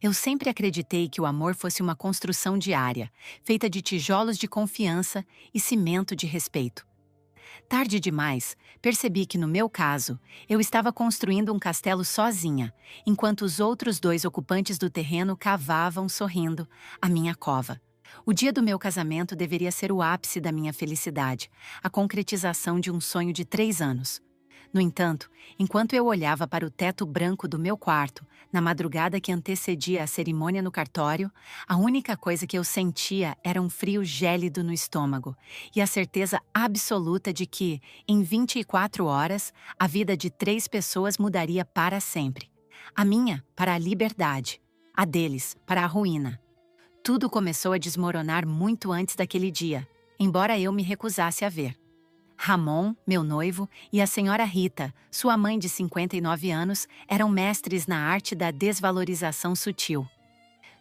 Eu sempre acreditei que o amor fosse uma construção diária, feita de tijolos de confiança e cimento de respeito. Tarde demais, percebi que no meu caso, eu estava construindo um castelo sozinha, enquanto os outros dois ocupantes do terreno cavavam, sorrindo, a minha cova. O dia do meu casamento deveria ser o ápice da minha felicidade, a concretização de um sonho de 3 anos. No entanto, enquanto eu olhava para o teto branco do meu quarto, na madrugada que antecedia a cerimônia no cartório, a única coisa que eu sentia era um frio gélido no estômago e a certeza absoluta de que, em 24 horas, a vida de 3 pessoas mudaria para sempre. A minha, para a liberdade. A deles, para a ruína. Tudo começou a desmoronar muito antes daquele dia, embora eu me recusasse a ver. Ramon, meu noivo, e a senhora Rita, sua mãe de 59 anos, eram mestres na arte da desvalorização sutil.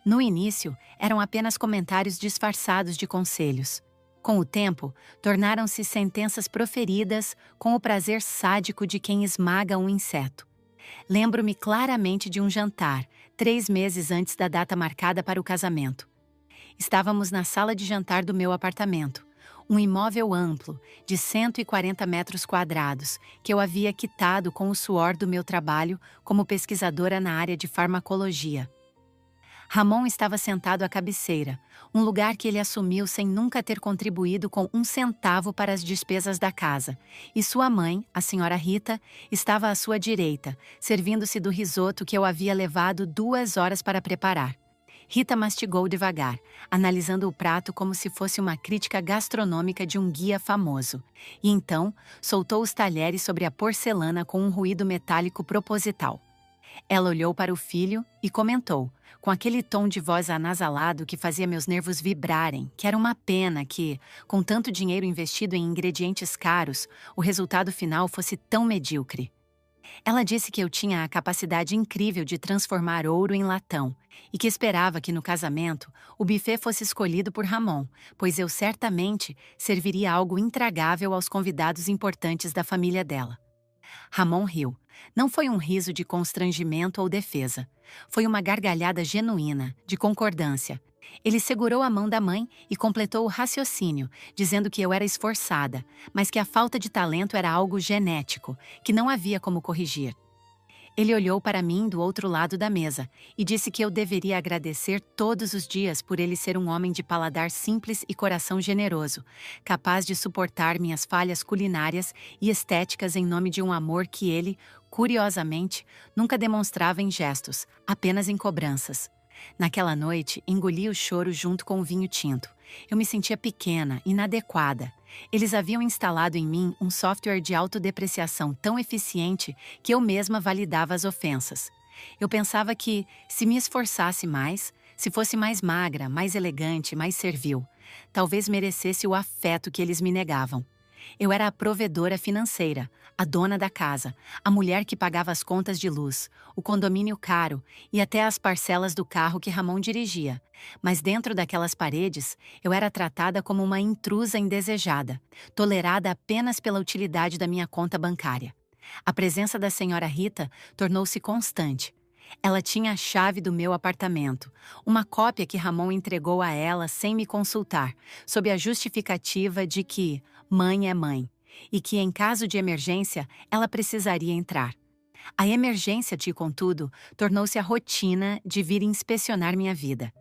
No início, eram apenas comentários disfarçados de conselhos. Com o tempo, tornaram-se sentenças proferidas com o prazer sádico de quem esmaga um inseto. Lembro-me claramente de um jantar, 3 meses antes da data marcada para o casamento. Estávamos na sala de jantar do meu apartamento, um imóvel amplo, de 140 metros quadrados, que eu havia quitado com o suor do meu trabalho como pesquisadora na área de farmacologia. Ramon estava sentado à cabeceira, um lugar que ele assumiu sem nunca ter contribuído com um centavo para as despesas da casa, e sua mãe, a senhora Rita, estava à sua direita, servindo-se do risoto que eu havia levado 2 horas para preparar. Rita mastigou devagar, analisando o prato como se fosse uma crítica gastronômica de um guia famoso, e então soltou os talheres sobre a porcelana com um ruído metálico proposital. Ela olhou para o filho e comentou, com aquele tom de voz anasalado que fazia meus nervos vibrarem, que era uma pena que, com tanto dinheiro investido em ingredientes caros, o resultado final fosse tão medíocre. Ela disse que eu tinha a capacidade incrível de transformar ouro em latão e que esperava que no casamento o buffet fosse escolhido por Ramon, pois eu certamente serviria algo intragável aos convidados importantes da família dela. Ramon riu. Não foi um riso de constrangimento ou defesa. Foi uma gargalhada genuína, de concordância. Ele segurou a mão da mãe e completou o raciocínio, dizendo que eu era esforçada, mas que a falta de talento era algo genético, que não havia como corrigir. Ele olhou para mim do outro lado da mesa e disse que eu deveria agradecer todos os dias por ele ser um homem de paladar simples e coração generoso, capaz de suportar minhas falhas culinárias e estéticas em nome de um amor que ele, curiosamente, nunca demonstrava em gestos, apenas em cobranças. Naquela noite, engoli o choro junto com o vinho tinto. Eu me sentia pequena, inadequada. Eles haviam instalado em mim um software de autodepreciação tão eficiente que eu mesma validava as ofensas. Eu pensava que, se me esforçasse mais, se fosse mais magra, mais elegante, mais servil, talvez merecesse o afeto que eles me negavam. Eu era a provedora financeira, a dona da casa, a mulher que pagava as contas de luz, o condomínio caro e até as parcelas do carro que Ramon dirigia. Mas dentro daquelas paredes, eu era tratada como uma intrusa indesejada, tolerada apenas pela utilidade da minha conta bancária. A presença da senhora Rita tornou-se constante. Ela tinha a chave do meu apartamento, uma cópia que Ramon entregou a ela sem me consultar, sob a justificativa de que mãe é mãe, e que em caso de emergência ela precisaria entrar. A emergência, contudo, tornou-se a rotina de vir inspecionar minha vida.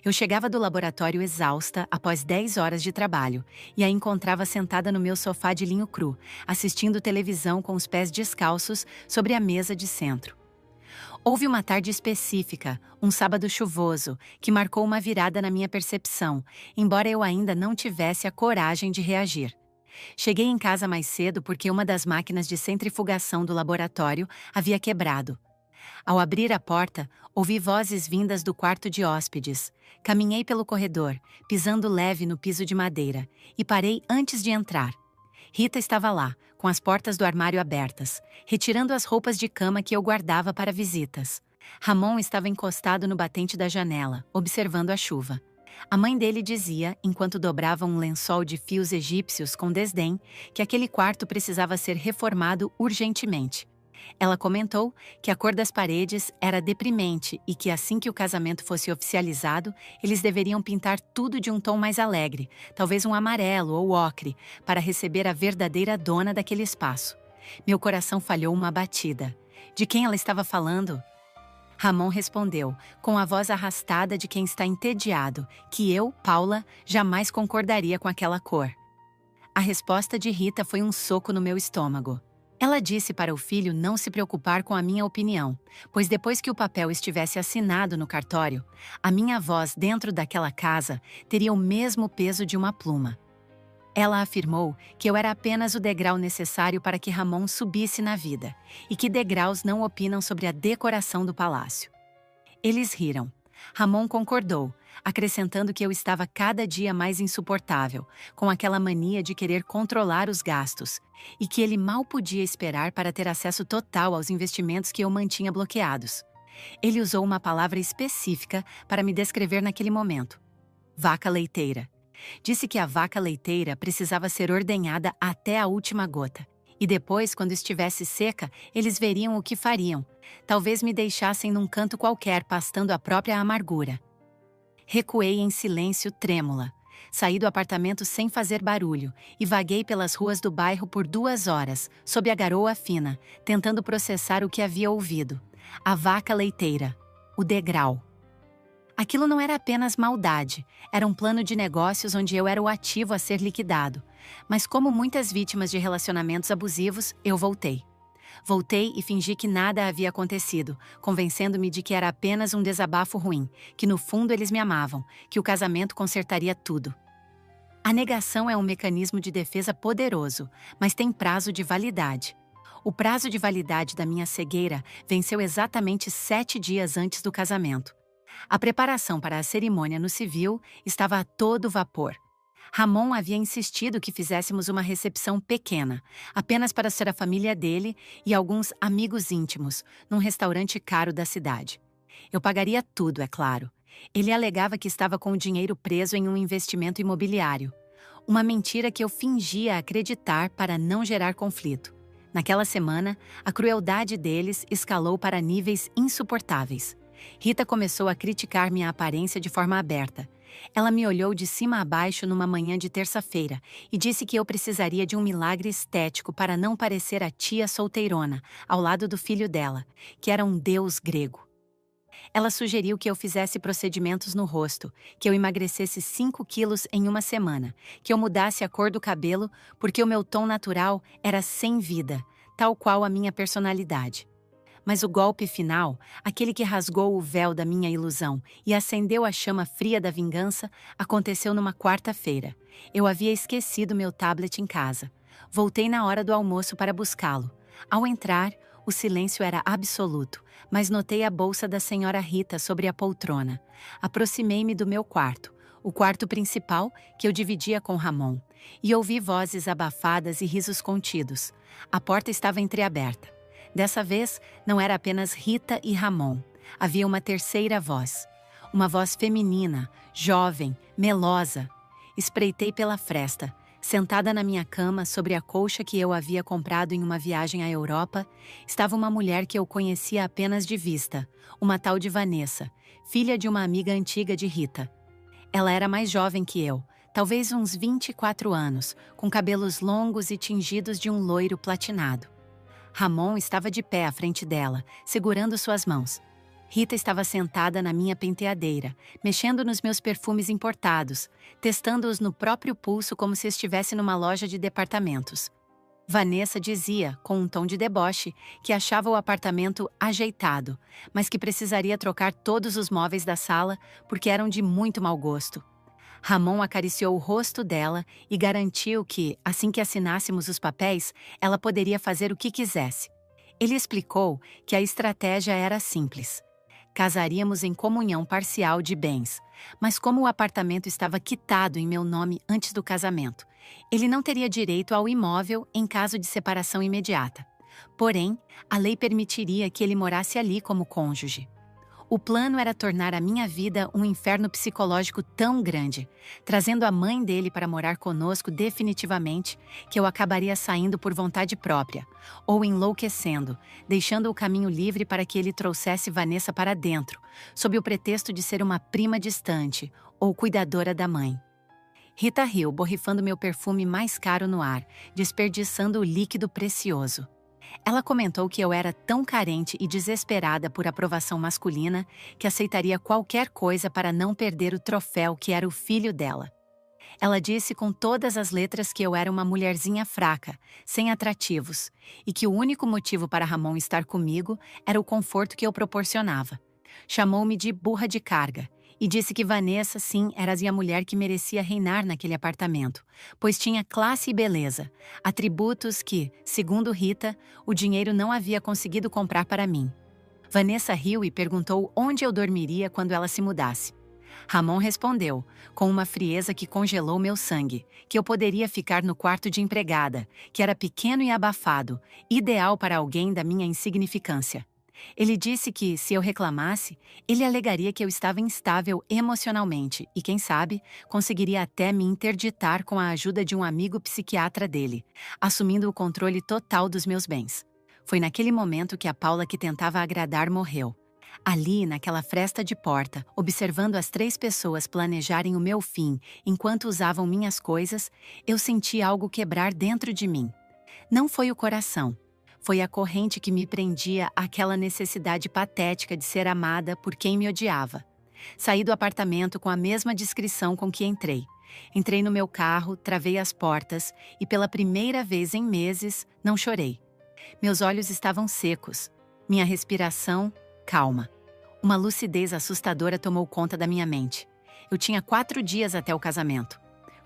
Eu chegava do laboratório exausta após 10 horas de trabalho e a encontrava sentada no meu sofá de linho cru, assistindo televisão com os pés descalços sobre a mesa de centro. Houve uma tarde específica, um sábado chuvoso, que marcou uma virada na minha percepção, embora eu ainda não tivesse a coragem de reagir. Cheguei em casa mais cedo porque uma das máquinas de centrifugação do laboratório havia quebrado. Ao abrir a porta, ouvi vozes vindas do quarto de hóspedes. Caminhei pelo corredor, pisando leve no piso de madeira, e parei antes de entrar. Rita estava lá, com as portas do armário abertas, retirando as roupas de cama que eu guardava para visitas. Ramon estava encostado no batente da janela, observando a chuva. A mãe dele dizia, enquanto dobrava um lençol de fios egípcios com desdém, que aquele quarto precisava ser reformado urgentemente. Ela comentou que a cor das paredes era deprimente e que assim que o casamento fosse oficializado, eles deveriam pintar tudo de um tom mais alegre, talvez um amarelo ou ocre, para receber a verdadeira dona daquele espaço. Meu coração falhou uma batida. De quem ela estava falando? Ramon respondeu, com a voz arrastada de quem está entediado, que eu, Paula, jamais concordaria com aquela cor. A resposta de Rita foi um soco no meu estômago. Ela disse para o filho não se preocupar com a minha opinião, pois depois que o papel estivesse assinado no cartório, a minha voz dentro daquela casa teria o mesmo peso de uma pluma. Ela afirmou que eu era apenas o degrau necessário para que Ramon subisse na vida, e que degraus não opinam sobre a decoração do palácio. Eles riram. Ramon concordou, acrescentando que eu estava cada dia mais insuportável, com aquela mania de querer controlar os gastos, e que ele mal podia esperar para ter acesso total aos investimentos que eu mantinha bloqueados. Ele usou uma palavra específica para me descrever naquele momento: vaca leiteira. Disse que a vaca leiteira precisava ser ordenhada até a última gota. E depois, quando estivesse seca, eles veriam o que fariam. Talvez me deixassem num canto qualquer, pastando a própria amargura. Recuei em silêncio trêmula. Saí do apartamento sem fazer barulho e vaguei pelas ruas do bairro por 2 horas, sob a garoa fina, tentando processar o que havia ouvido. A vaca leiteira. O degrau. Aquilo não era apenas maldade, era um plano de negócios onde eu era o ativo a ser liquidado. Mas como muitas vítimas de relacionamentos abusivos, eu voltei. Voltei e fingi que nada havia acontecido, convencendo-me de que era apenas um desabafo ruim, que no fundo eles me amavam, que o casamento consertaria tudo. A negação é um mecanismo de defesa poderoso, mas tem prazo de validade. O prazo de validade da minha cegueira venceu exatamente 7 dias antes do casamento. A preparação para a cerimônia no civil estava a todo vapor. Ramon havia insistido que fizéssemos uma recepção pequena, apenas para ser a família dele e alguns amigos íntimos, num restaurante caro da cidade. Eu pagaria tudo, é claro. Ele alegava que estava com o dinheiro preso em um investimento imobiliário. Uma mentira que eu fingia acreditar para não gerar conflito. Naquela semana, a crueldade deles escalou para níveis insuportáveis. Rita começou a criticar minha aparência de forma aberta. Ela me olhou de cima a baixo numa manhã de terça-feira e disse que eu precisaria de um milagre estético para não parecer a tia solteirona, ao lado do filho dela, que era um deus grego. Ela sugeriu que eu fizesse procedimentos no rosto, que eu emagrecesse 5 quilos em uma semana, que eu mudasse a cor do cabelo porque o meu tom natural era sem vida, tal qual a minha personalidade. Mas o golpe final, aquele que rasgou o véu da minha ilusão e acendeu a chama fria da vingança, aconteceu numa quarta-feira. Eu havia esquecido meu tablet em casa. Voltei na hora do almoço para buscá-lo. Ao entrar, o silêncio era absoluto, mas notei a bolsa da senhora Rita sobre a poltrona. Aproximei-me do meu quarto, o quarto principal que eu dividia com Ramon, e ouvi vozes abafadas e risos contidos. A porta estava entreaberta. Dessa vez, não era apenas Rita e Ramon. Havia uma terceira voz. Uma voz feminina, jovem, melosa. Espreitei pela fresta. Sentada na minha cama, sobre a colcha que eu havia comprado em uma viagem à Europa, estava uma mulher que eu conhecia apenas de vista, uma tal de Vanessa, filha de uma amiga antiga de Rita. Ela era mais jovem que eu, talvez uns 24 anos, com cabelos longos e tingidos de um loiro platinado. Ramon estava de pé à frente dela, segurando suas mãos. Rita estava sentada na minha penteadeira, mexendo nos meus perfumes importados, testando-os no próprio pulso como se estivesse numa loja de departamentos. Vanessa dizia, com um tom de deboche, que achava o apartamento ajeitado, mas que precisaria trocar todos os móveis da sala porque eram de muito mau gosto. Ramon acariciou o rosto dela e garantiu que, assim que assinássemos os papéis, ela poderia fazer o que quisesse. Ele explicou que a estratégia era simples. Casaríamos em comunhão parcial de bens, mas como o apartamento estava quitado em meu nome antes do casamento, ele não teria direito ao imóvel em caso de separação imediata. Porém, a lei permitiria que ele morasse ali como cônjuge. O plano era tornar a minha vida um inferno psicológico tão grande, trazendo a mãe dele para morar conosco definitivamente, que eu acabaria saindo por vontade própria, ou enlouquecendo, deixando o caminho livre para que ele trouxesse Vanessa para dentro, sob o pretexto de ser uma prima distante ou cuidadora da mãe. Rita riu, borrifando meu perfume mais caro no ar, desperdiçando o líquido precioso. Ela comentou que eu era tão carente e desesperada por aprovação masculina que aceitaria qualquer coisa para não perder o troféu que era o filho dela. Ela disse com todas as letras que eu era uma mulherzinha fraca, sem atrativos, e que o único motivo para Ramon estar comigo era o conforto que eu proporcionava. Chamou-me de burra de carga e disse que Vanessa, sim, era a mulher que merecia reinar naquele apartamento, pois tinha classe e beleza, atributos que, segundo Rita, o dinheiro não havia conseguido comprar para mim. Vanessa riu e perguntou onde eu dormiria quando ela se mudasse. Ramon respondeu, com uma frieza que congelou meu sangue, que eu poderia ficar no quarto de empregada, que era pequeno e abafado, ideal para alguém da minha insignificância. Ele disse que, se eu reclamasse, ele alegaria que eu estava instável emocionalmente e, quem sabe, conseguiria até me interditar com a ajuda de um amigo psiquiatra dele, assumindo o controle total dos meus bens. Foi naquele momento que a Paula que tentava agradar morreu. Ali, naquela fresta de porta, observando as 3 pessoas planejarem o meu fim enquanto usavam minhas coisas, eu senti algo quebrar dentro de mim. Não foi o coração. Foi a corrente que me prendia àquela necessidade patética de ser amada por quem me odiava. Saí do apartamento com a mesma discrição com que entrei. Entrei no meu carro, travei as portas e, pela primeira vez em meses, não chorei. Meus olhos estavam secos. Minha respiração, calma. Uma lucidez assustadora tomou conta da minha mente. Eu tinha 4 dias até o casamento.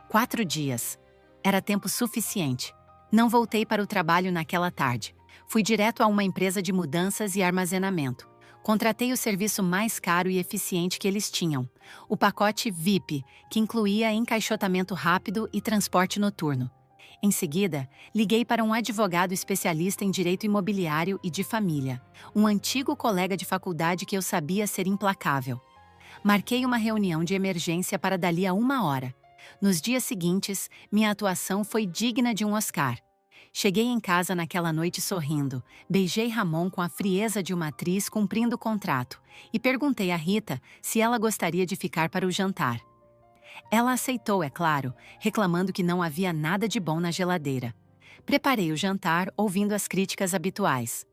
4 dias. Era tempo suficiente. Não voltei para o trabalho naquela tarde. Fui direto a uma empresa de mudanças e armazenamento. Contratei o serviço mais caro e eficiente que eles tinham, o pacote VIP, que incluía encaixotamento rápido e transporte noturno. Em seguida, liguei para um advogado especialista em direito imobiliário e de família, um antigo colega de faculdade que eu sabia ser implacável. Marquei uma reunião de emergência para dali a 1 hora. Nos dias seguintes, minha atuação foi digna de um Oscar. Cheguei em casa naquela noite sorrindo, beijei Ramon com a frieza de uma atriz cumprindo o contrato e perguntei a Rita se ela gostaria de ficar para o jantar. Ela aceitou, é claro, reclamando que não havia nada de bom na geladeira. Preparei o jantar ouvindo as críticas habituais.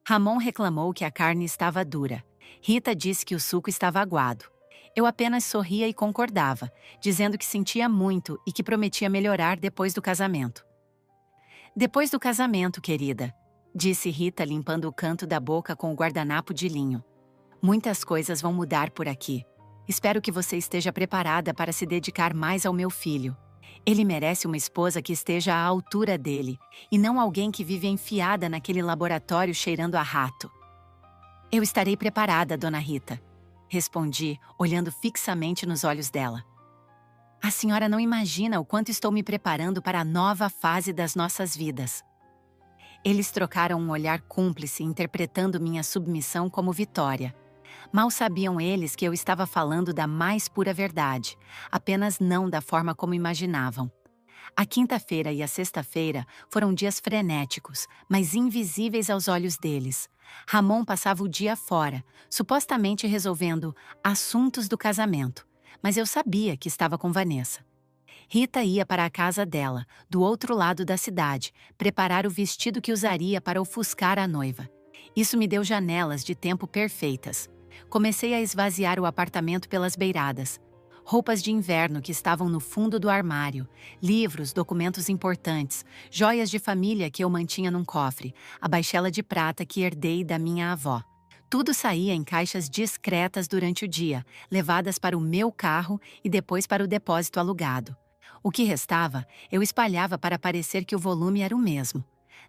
Ramon reclamou que a carne estava dura. Rita disse que o suco estava aguado. Eu apenas sorria e concordava, dizendo que sentia muito e que prometia melhorar depois do casamento. Depois do casamento, querida, disse Rita limpando o canto da boca com o guardanapo de linho. Muitas coisas vão mudar por aqui. Espero que você esteja preparada para se dedicar mais ao meu filho. Ele merece uma esposa que esteja à altura dele, e não alguém que vive enfiada naquele laboratório cheirando a rato. Eu estarei preparada, dona Rita, respondi, olhando fixamente nos olhos dela. A senhora não imagina o quanto estou me preparando para a nova fase das nossas vidas. Eles trocaram um olhar cúmplice, interpretando minha submissão como vitória. Mal sabiam eles que eu estava falando da mais pura verdade, apenas não da forma como imaginavam. A quinta-feira e a sexta-feira foram dias frenéticos, mas invisíveis aos olhos deles. Ramon passava o dia fora, supostamente resolvendo assuntos do casamento, mas eu sabia que estava com Vanessa. Rita ia para a casa dela, do outro lado da cidade, preparar o vestido que usaria para ofuscar a noiva. Isso me deu janelas de tempo perfeitas. Comecei a esvaziar o apartamento pelas beiradas. Roupas de inverno que estavam no fundo do armário, livros, documentos importantes, joias de família que eu mantinha num cofre, a baixela de prata que herdei da minha avó. Tudo saía em caixas discretas durante o dia, levadas para o meu carro e depois para o depósito alugado. O que restava, eu espalhava para parecer que o volume era o mesmo.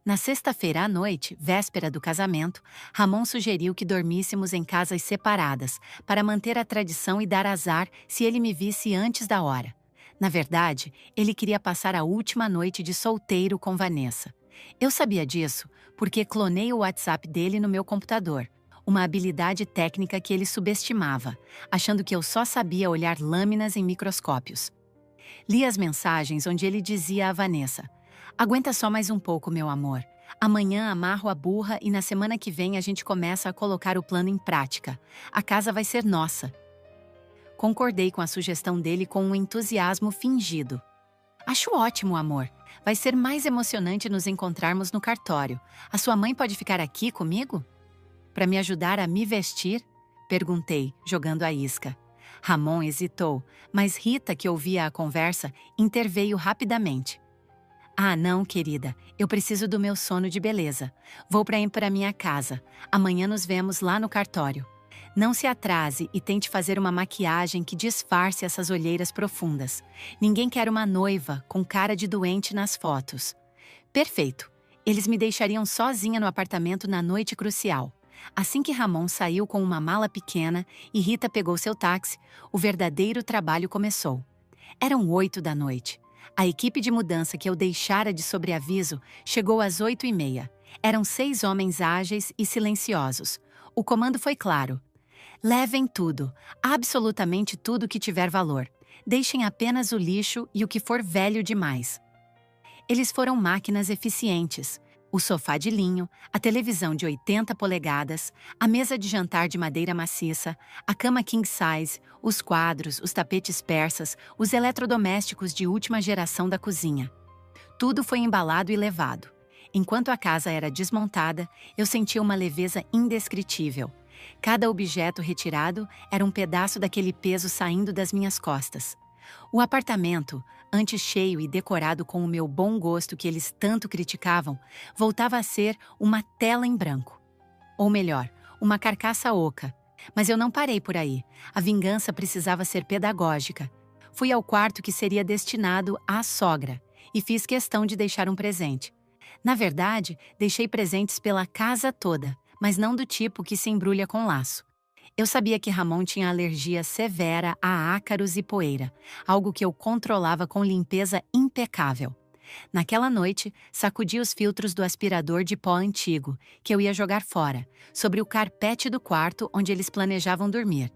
Na sexta-feira à noite, véspera do casamento, Ramon sugeriu que dormíssemos em casas separadas, para manter a tradição e dar azar se ele me visse antes da hora. Na verdade, ele queria passar a última noite de solteiro com Vanessa. Eu sabia disso porque clonei o WhatsApp dele no meu computador. uma habilidade técnica que ele subestimava, achando que eu só sabia olhar lâminas em microscópios. Li as mensagens onde ele dizia a Vanessa: "Aguenta só mais um pouco, meu amor. Amanhã amarro a burra e na semana que vem a gente começa a colocar o plano em prática. A casa vai ser nossa." Concordei com a sugestão dele com um entusiasmo fingido. "Acho ótimo, amor. Vai ser mais emocionante nos encontrarmos no cartório. A sua mãe pode ficar aqui comigo?" "Para me ajudar a me vestir?" perguntei, jogando a isca. Ramon hesitou, mas Rita, que ouvia a conversa, interveio rapidamente. "Ah, não, querida. Eu preciso do meu sono de beleza. Vou para minha casa. Amanhã nos vemos lá no cartório. Não se atrase e tente fazer uma maquiagem que disfarce essas olheiras profundas. Ninguém quer uma noiva com cara de doente nas fotos." Perfeito. Eles me deixariam sozinha no apartamento na noite crucial. Assim que Ramon saiu com uma mala pequena e Rita pegou seu táxi, o verdadeiro trabalho começou. Eram 8 da noite. A equipe de mudança que eu deixara de sobreaviso chegou às 8h30. Eram 6 homens ágeis e silenciosos. O comando foi claro: "Levem tudo, absolutamente tudo que tiver valor. Deixem apenas o lixo e o que for velho demais." Eles foram máquinas eficientes. O sofá de linho, a televisão de 80 polegadas, a mesa de jantar de madeira maciça, a cama king size, os quadros, os tapetes persas, os eletrodomésticos de última geração da cozinha. Tudo foi embalado e levado. Enquanto a casa era desmontada, eu sentia uma leveza indescritível. Cada objeto retirado era um pedaço daquele peso saindo das minhas costas. O apartamento, antes cheio e decorado com o meu bom gosto que eles tanto criticavam, voltava a ser uma tela em branco. Ou melhor, uma carcaça oca. Mas eu não parei por aí. A vingança precisava ser pedagógica. Fui ao quarto que seria destinado à sogra e fiz questão de deixar um presente. Na verdade, deixei presentes pela casa toda, mas não do tipo que se embrulha com laço. Eu sabia que Ramon tinha alergia severa a ácaros e poeira, algo que eu controlava com limpeza impecável. Naquela noite, sacudi os filtros do aspirador de pó antigo, que eu ia jogar fora, sobre o carpete do quarto onde eles planejavam dormir.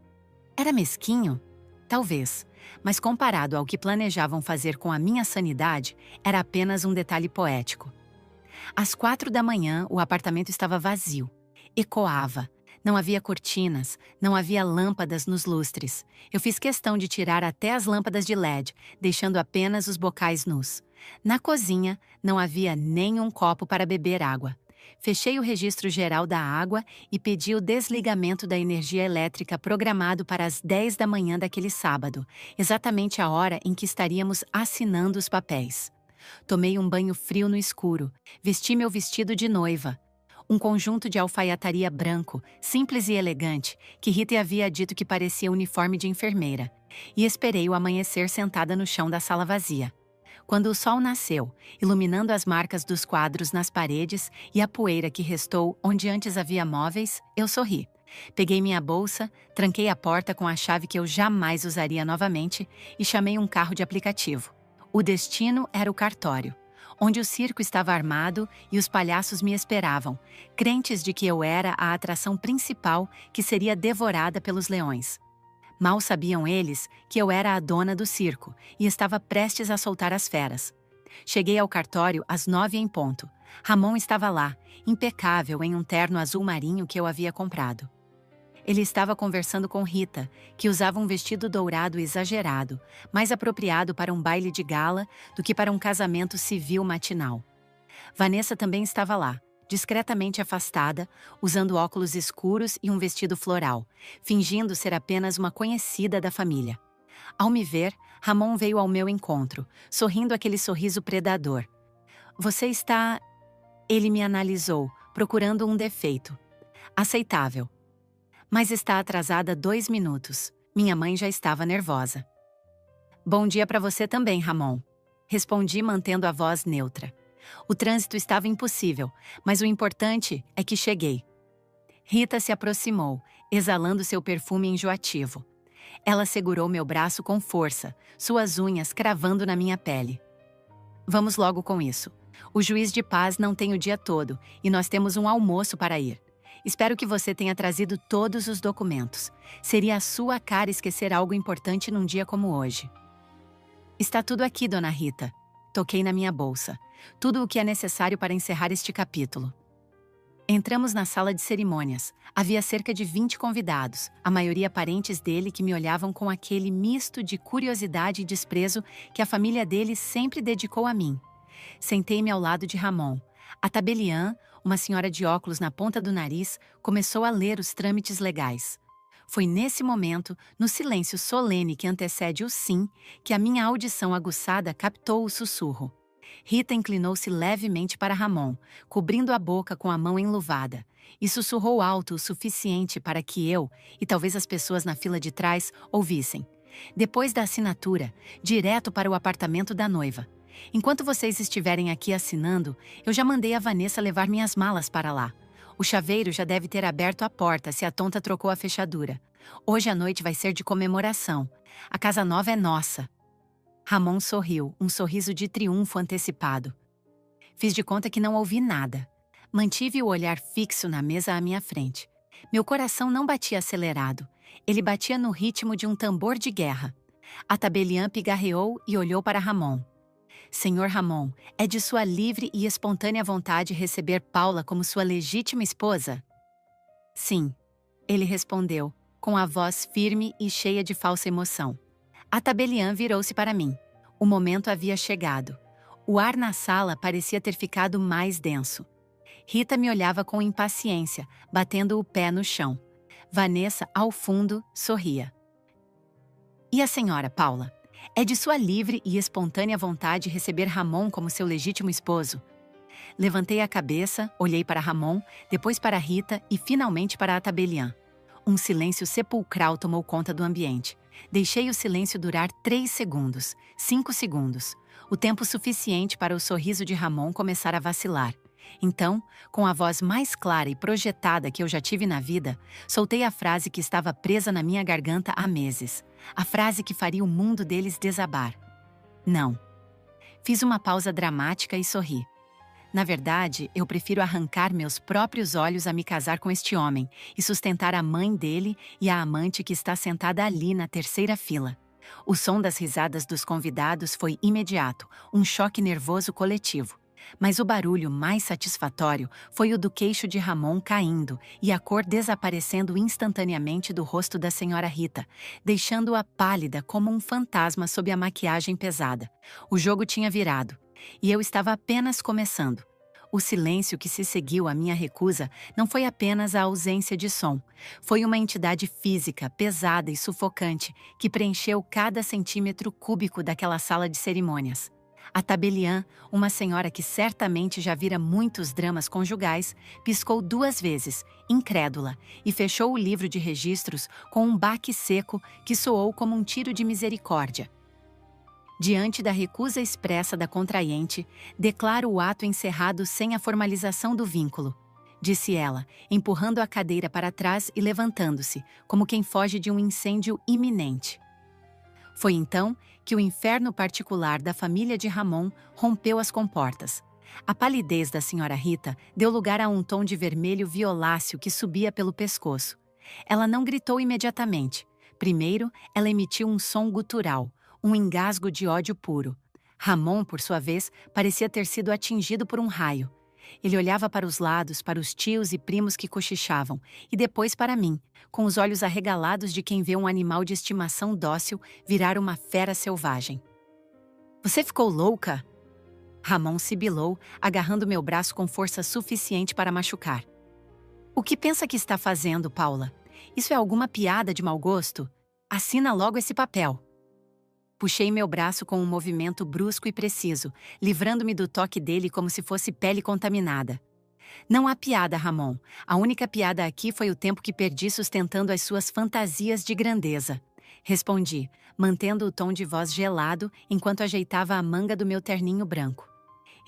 Era mesquinho? Talvez, mas comparado ao que planejavam fazer com a minha sanidade, era apenas um detalhe poético. Às 4 da manhã, o apartamento estava vazio. Ecoava. Não havia cortinas, não havia lâmpadas nos lustres. Eu fiz questão de tirar até as lâmpadas de LED, deixando apenas os bocais nus. Na cozinha, não havia nenhum copo para beber água. Fechei o registro geral da água e pedi o desligamento da energia elétrica programado para as 10 da manhã daquele sábado, exatamente a hora em que estaríamos assinando os papéis. Tomei um banho frio no escuro, vesti meu vestido de noiva. Um conjunto de alfaiataria branco, simples e elegante, que Rita havia dito que parecia uniforme de enfermeira, e esperei o amanhecer sentada no chão da sala vazia. Quando o sol nasceu, iluminando as marcas dos quadros nas paredes e a poeira que restou onde antes havia móveis, eu sorri. Peguei minha bolsa, tranquei a porta com a chave que eu jamais usaria novamente e chamei um carro de aplicativo. O destino era o cartório, onde o circo estava armado e os palhaços me esperavam, crentes de que eu era a atração principal que seria devorada pelos leões. Mal sabiam eles que eu era a dona do circo e estava prestes a soltar as feras. Cheguei ao cartório às 9 em ponto. Ramon estava lá, impecável em um terno azul marinho que eu havia comprado. Ele estava conversando com Rita, que usava um vestido dourado exagerado, mais apropriado para um baile de gala do que para um casamento civil matinal. Vanessa também estava lá, discretamente afastada, usando óculos escuros e um vestido floral, fingindo ser apenas uma conhecida da família. Ao me ver, Ramon veio ao meu encontro, sorrindo aquele sorriso predador. "Você está..." Ele me analisou, procurando um defeito. "Aceitável. Mas está atrasada 2 minutos. Minha mãe já estava nervosa." "Bom dia para você também, Ramon." Respondi mantendo a voz neutra. O trânsito estava impossível, mas o importante é que cheguei. Rita se aproximou, exalando seu perfume enjoativo. Ela segurou meu braço com força, suas unhas cravando na minha pele. "Vamos logo com isso. O juiz de paz não tem o dia todo e nós temos um almoço para ir. Espero que você tenha trazido todos os documentos. Seria a sua cara esquecer algo importante num dia como hoje. Está tudo aqui, Dona Rita. Toquei na minha bolsa. Tudo o que é necessário para encerrar este capítulo. Entramos na sala de cerimônias. Havia cerca de 20 convidados, a maioria parentes dele que me olhavam com aquele misto de curiosidade e desprezo que a família dele sempre dedicou a mim. Sentei-me ao lado de Ramon. A tabeliã, uma senhora de óculos na ponta do nariz, começou a ler os trâmites legais. Foi nesse momento, no silêncio solene que antecede o sim, que a minha audição aguçada captou o sussurro. Rita inclinou-se levemente para Ramon, cobrindo a boca com a mão enluvada, e sussurrou alto o suficiente para que eu, e talvez as pessoas na fila de trás, ouvissem. Depois da assinatura, direto para o apartamento da noiva. Enquanto vocês estiverem aqui assinando, eu já mandei a Vanessa levar minhas malas para lá. O chaveiro já deve ter aberto a porta se a tonta trocou a fechadura. Hoje a noite vai ser de comemoração. A casa nova é nossa. Ramon sorriu, um sorriso de triunfo antecipado. Fiz de conta que não ouvi nada. Mantive o olhar fixo na mesa à minha frente. Meu coração não batia acelerado. Ele batia no ritmo de um tambor de guerra. A tabeliã pigarreou e olhou para Ramon. Senhor Ramon, é de sua livre e espontânea vontade receber Paula como sua legítima esposa? Sim, ele respondeu, com a voz firme e cheia de falsa emoção. A tabeliã virou-se para mim. O momento havia chegado. O ar na sala parecia ter ficado mais denso. Rita me olhava com impaciência, batendo o pé no chão. Vanessa, ao fundo, sorria. E a senhora, Paula? É de sua livre e espontânea vontade receber Ramon como seu legítimo esposo? Levantei a cabeça, olhei para Ramon, depois para Rita e finalmente para a tabeliã. Um silêncio sepulcral tomou conta do ambiente. Deixei o silêncio durar 3 segundos, 5 segundos. O tempo suficiente para o sorriso de Ramon começar a vacilar. Então, com a voz mais clara e projetada que eu já tive na vida, soltei a frase que estava presa na minha garganta há meses. A frase que faria o mundo deles desabar. Não. Fiz uma pausa dramática e sorri. Na verdade, eu prefiro arrancar meus próprios olhos a me casar com este homem e sustentar a mãe dele e a amante que está sentada ali na terceira fila. O som das risadas dos convidados foi imediato, um choque nervoso coletivo. Mas o barulho mais satisfatório foi o do queixo de Ramon caindo e a cor desaparecendo instantaneamente do rosto da senhora Rita, deixando-a pálida como um fantasma sob a maquiagem pesada. O jogo tinha virado. E eu estava apenas começando. O silêncio que se seguiu à minha recusa não foi apenas a ausência de som. Foi uma entidade física, pesada e sufocante, que preencheu cada centímetro cúbico daquela sala de cerimônias. A tabeliã, uma senhora que certamente já vira muitos dramas conjugais, piscou 2 vezes, incrédula, e fechou o livro de registros com um baque seco que soou como um tiro de misericórdia. Diante da recusa expressa da contraente, declaro o ato encerrado sem a formalização do vínculo, disse ela, empurrando a cadeira para trás e levantando-se, como quem foge de um incêndio iminente. Foi então que o inferno particular da família de Ramon rompeu as comportas. A palidez da senhora Rita deu lugar a um tom de vermelho violáceo que subia pelo pescoço. Ela não gritou imediatamente. Primeiro, ela emitiu um som gutural, um engasgo de ódio puro. Ramon, por sua vez, parecia ter sido atingido por um raio. Ele olhava para os lados, para os tios e primos que cochichavam, e depois para mim, com os olhos arregalados de quem vê um animal de estimação dócil virar uma fera selvagem. Você ficou louca? Ramon sibilou, agarrando meu braço com força suficiente para machucar. O que pensa que está fazendo, Paula? Isso é alguma piada de mau gosto? Assina logo esse papel. Puxei meu braço com um movimento brusco e preciso, livrando-me do toque dele como se fosse pele contaminada. Não há piada, Ramon. A única piada aqui foi o tempo que perdi sustentando as suas fantasias de grandeza. Respondi, mantendo o tom de voz gelado enquanto ajeitava a manga do meu terninho branco.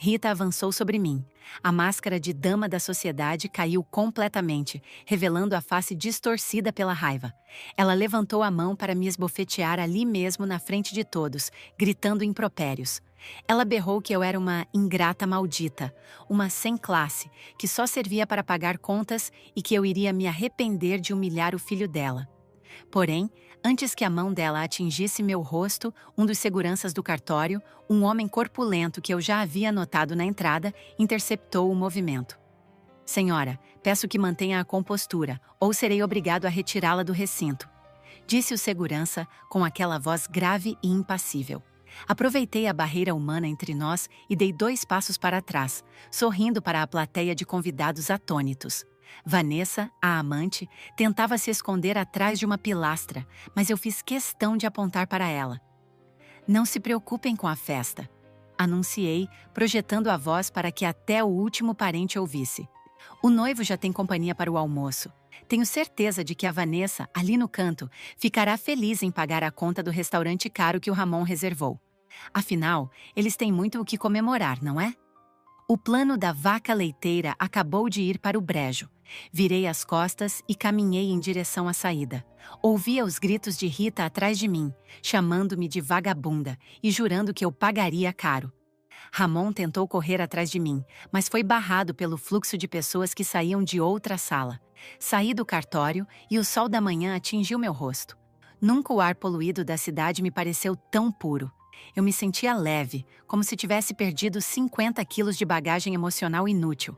Rita avançou sobre mim. A máscara de dama da sociedade caiu completamente, revelando a face distorcida pela raiva. Ela levantou a mão para me esbofetear ali mesmo na frente de todos, gritando impropérios. Ela berrou que eu era uma ingrata maldita, uma sem classe, que só servia para pagar contas e que eu iria me arrepender de humilhar o filho dela. Porém, antes que a mão dela atingisse meu rosto, um dos seguranças do cartório, um homem corpulento que eu já havia notado na entrada, interceptou o movimento. "Senhora, peço que mantenha a compostura, ou serei obrigado a retirá-la do recinto", disse o segurança com aquela voz grave e impassível. Aproveitei a barreira humana entre nós e dei 2 passos para trás, sorrindo para a plateia de convidados atônitos. Vanessa, a amante, tentava se esconder atrás de uma pilastra, mas eu fiz questão de apontar para ela. "Não se preocupem com a festa", anunciei, projetando a voz para que até o último parente ouvisse. "O noivo já tem companhia para o almoço. Tenho certeza de que a Vanessa, ali no canto, ficará feliz em pagar a conta do restaurante caro que o Ramon reservou. Afinal, eles têm muito o que comemorar, não é?" O plano da vaca leiteira acabou de ir para o brejo. Virei as costas e caminhei em direção à saída. Ouvia os gritos de Rita atrás de mim, chamando-me de vagabunda e jurando que eu pagaria caro. Ramon tentou correr atrás de mim, mas foi barrado pelo fluxo de pessoas que saíam de outra sala. Saí do cartório e o sol da manhã atingiu meu rosto. Nunca o ar poluído da cidade me pareceu tão puro. Eu me sentia leve, como se tivesse perdido 50 quilos de bagagem emocional inútil.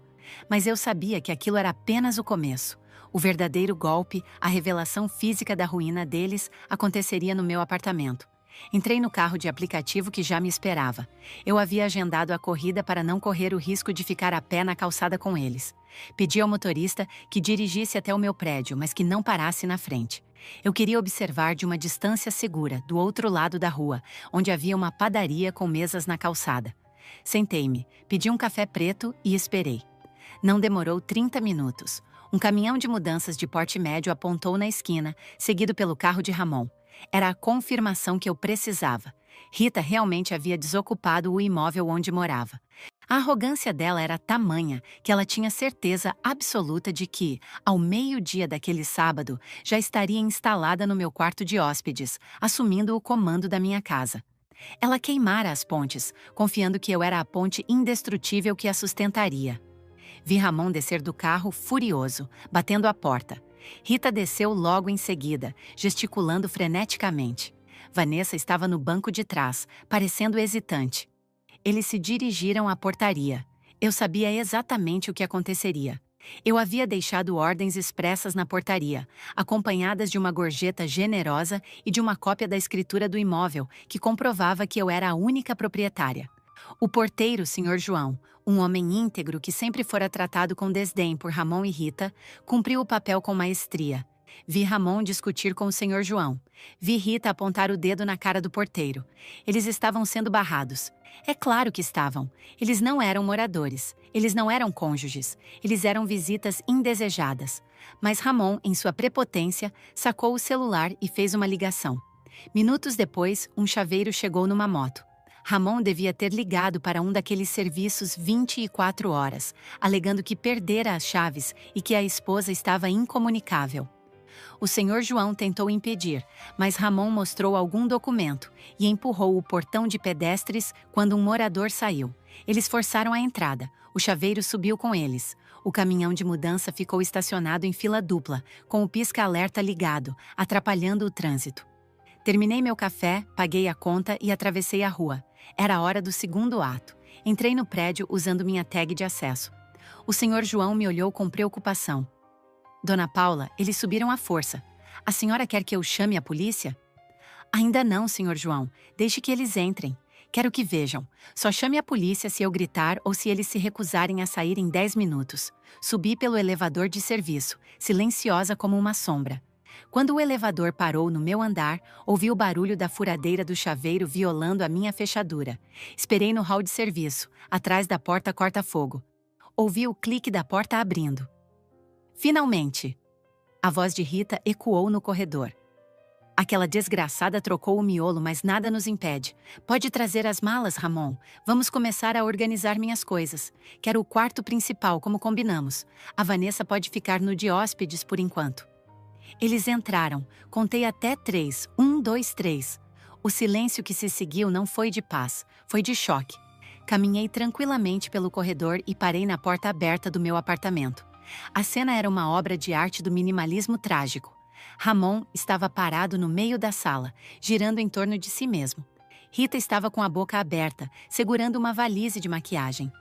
Mas eu sabia que aquilo era apenas o começo. O verdadeiro golpe, a revelação física da ruína deles, aconteceria no meu apartamento. Entrei no carro de aplicativo que já me esperava. Eu havia agendado a corrida para não correr o risco de ficar a pé na calçada com eles. Pedi ao motorista que dirigisse até o meu prédio, mas que não parasse na frente. Eu queria observar de uma distância segura, do outro lado da rua, onde havia uma padaria com mesas na calçada. Sentei-me, pedi um café preto e esperei. Não demorou 30 minutos. Um caminhão de mudanças de porte médio apontou na esquina, seguido pelo carro de Ramon. Era a confirmação que eu precisava. Rita realmente havia desocupado o imóvel onde morava. A arrogância dela era tamanha que ela tinha certeza absoluta de que, ao meio-dia daquele sábado, já estaria instalada no meu quarto de hóspedes, assumindo o comando da minha casa. Ela queimara as pontes, confiando que eu era a ponte indestrutível que a sustentaria. Vi Ramon descer do carro furioso, batendo a porta. Rita desceu logo em seguida, gesticulando freneticamente. Vanessa estava no banco de trás, parecendo hesitante. Eles se dirigiram à portaria. Eu sabia exatamente o que aconteceria. Eu havia deixado ordens expressas na portaria, acompanhadas de uma gorjeta generosa e de uma cópia da escritura do imóvel, que comprovava que eu era a única proprietária. O porteiro, Sr. João, um homem íntegro que sempre fora tratado com desdém por Ramon e Rita, cumpriu o papel com maestria. Vi Ramon discutir com o Sr. João. Vi Rita apontar o dedo na cara do porteiro. Eles estavam sendo barrados. É claro que estavam. Eles não eram moradores. Eles não eram cônjuges. Eles eram visitas indesejadas. Mas Ramon, em sua prepotência, sacou o celular e fez uma ligação. Minutos depois, um chaveiro chegou numa moto. Ramon devia ter ligado para um daqueles serviços 24 horas, alegando que perdera as chaves e que a esposa estava incomunicável. O Sr. João tentou impedir, mas Ramon mostrou algum documento e empurrou o portão de pedestres quando um morador saiu. Eles forçaram a entrada. O chaveiro subiu com eles. O caminhão de mudança ficou estacionado em fila dupla, com o pisca-alerta ligado, atrapalhando o trânsito. Terminei meu café, paguei a conta e atravessei a rua. Era a hora do segundo ato. Entrei no prédio usando minha tag de acesso. O Sr. João me olhou com preocupação. Dona Paula, eles subiram à força. A senhora quer que eu chame a polícia? Ainda não, Sr. João. Deixe que eles entrem. Quero que vejam. Só chame a polícia se eu gritar ou se eles se recusarem a sair em 10 minutos. Subi pelo elevador de serviço, silenciosa como uma sombra. Quando o elevador parou no meu andar, ouvi o barulho da furadeira do chaveiro violando a minha fechadura. Esperei no hall de serviço, atrás da porta corta-fogo. Ouvi o clique da porta abrindo. Finalmente! A voz de Rita ecoou no corredor. Aquela desgraçada trocou o miolo, mas nada nos impede. Pode trazer as malas, Ramon. Vamos começar a organizar minhas coisas. Quero o quarto principal, como combinamos. A Vanessa pode ficar no de hóspedes por enquanto. Eles entraram. Contei até 3. 1, 2, 3. O silêncio que se seguiu não foi de paz, foi de choque. Caminhei tranquilamente pelo corredor e parei na porta aberta do meu apartamento. A cena era uma obra de arte do minimalismo trágico. Ramon estava parado no meio da sala, girando em torno de si mesmo. Rita estava com a boca aberta, segurando uma valise de maquiagem.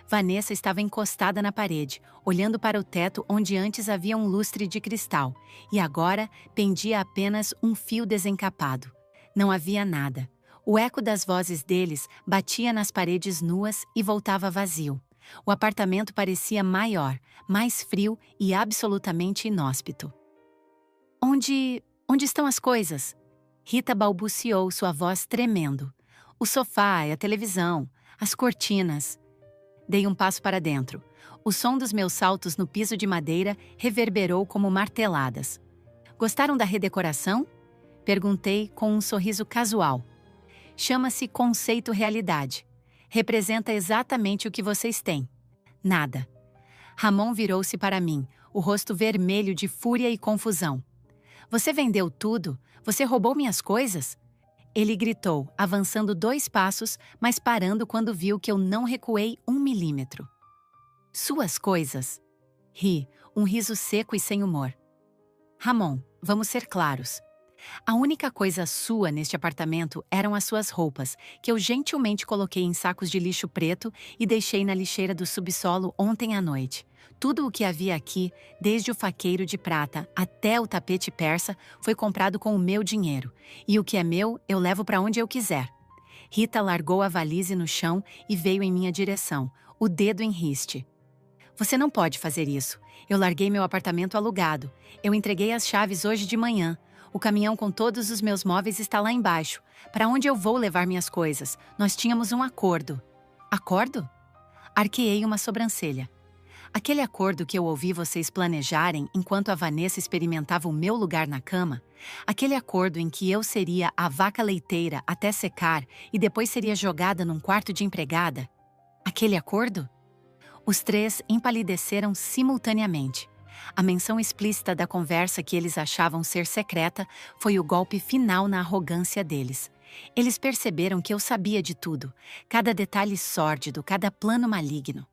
Vanessa estava encostada na parede, olhando para o teto onde antes havia um lustre de cristal, e agora pendia apenas um fio desencapado. Não havia nada. O eco das vozes deles batia nas paredes nuas e voltava vazio. O apartamento parecia maior, mais frio e absolutamente inóspito. Onde estão as coisas? Rita balbuciou, sua voz tremendo. O sofá, a televisão, as cortinas. Dei um passo para dentro. O som dos meus saltos no piso de madeira reverberou como marteladas. Gostaram da redecoração? Perguntei com um sorriso casual. Chama-se conceito realidade. Representa exatamente o que vocês têm. Nada. Ramon virou-se para mim, o rosto vermelho de fúria e confusão. Você vendeu tudo? Você roubou minhas coisas? Ele gritou, avançando 2 passos, mas parando quando viu que eu não recuei 1 milímetro. Suas coisas? Ri, um riso seco e sem humor. Ramon, vamos ser claros. A única coisa sua neste apartamento eram as suas roupas, que eu gentilmente coloquei em sacos de lixo preto e deixei na lixeira do subsolo ontem à noite. Tudo o que havia aqui, desde o faqueiro de prata até o tapete persa, foi comprado com o meu dinheiro. E o que é meu, eu levo para onde eu quiser. Rita largou a valise no chão e veio em minha direção, o dedo em riste. Você não pode fazer isso. Eu larguei meu apartamento alugado. Eu entreguei as chaves hoje de manhã. O caminhão com todos os meus móveis está lá embaixo. Para onde eu vou levar minhas coisas? Nós tínhamos um acordo. Acordo? Arqueei uma sobrancelha. Aquele acordo que eu ouvi vocês planejarem enquanto a Vanessa experimentava o meu lugar na cama, aquele acordo em que eu seria a vaca leiteira até secar e depois seria jogada num quarto de empregada, aquele acordo? Os 3 empalideceram simultaneamente. A menção explícita da conversa que eles achavam ser secreta foi o golpe final na arrogância deles. Eles perceberam que eu sabia de tudo, cada detalhe sórdido, cada plano maligno.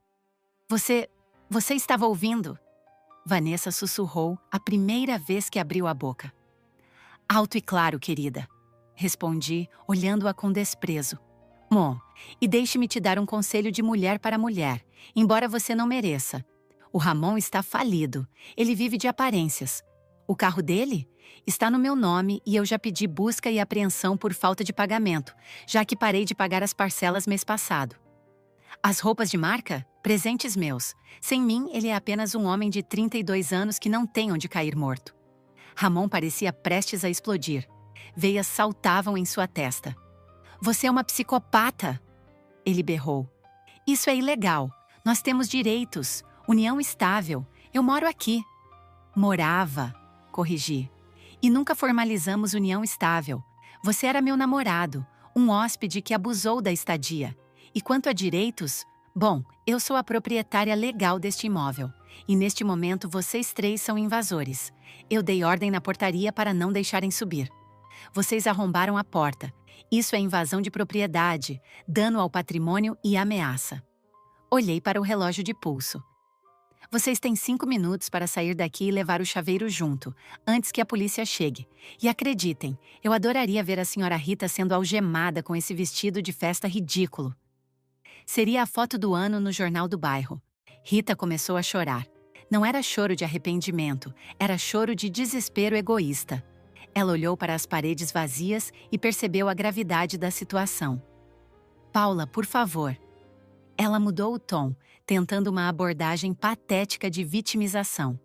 Você estava ouvindo? Vanessa sussurrou a primeira vez que abriu a boca. Alto e claro, querida. Respondi, olhando-a com desprezo. Mo, e deixe-me te dar um conselho de mulher para mulher, embora você não mereça. O Ramon está falido. Ele vive de aparências. O carro dele? Está no meu nome e eu já pedi busca e apreensão por falta de pagamento, já que parei de pagar as parcelas mês passado. As roupas de marca? Presentes meus. Sem mim, ele é apenas um homem de 32 anos que não tem onde cair morto. Ramon parecia prestes a explodir. Veias saltavam em sua testa. Você é uma psicopata! Ele berrou. Isso é ilegal. Nós temos direitos. União estável. Eu moro aqui. Morava, corrigi. E nunca formalizamos união estável. Você era meu namorado, um hóspede que abusou da estadia. E quanto a direitos, bom, eu sou a proprietária legal deste imóvel. E neste momento vocês 3 são invasores. Eu dei ordem na portaria para não deixarem subir. Vocês arrombaram a porta. Isso é invasão de propriedade, dano ao patrimônio e ameaça. Olhei para o relógio de pulso. Vocês têm 5 minutos para sair daqui e levar o chaveiro junto, antes que a polícia chegue. E acreditem, eu adoraria ver a senhora Rita sendo algemada com esse vestido de festa ridículo. Seria a foto do ano no jornal do bairro. Rita começou a chorar. Não era choro de arrependimento, era choro de desespero egoísta. Ela olhou para as paredes vazias e percebeu a gravidade da situação. Paula, por favor. Ela mudou o tom, tentando uma abordagem patética de vitimização.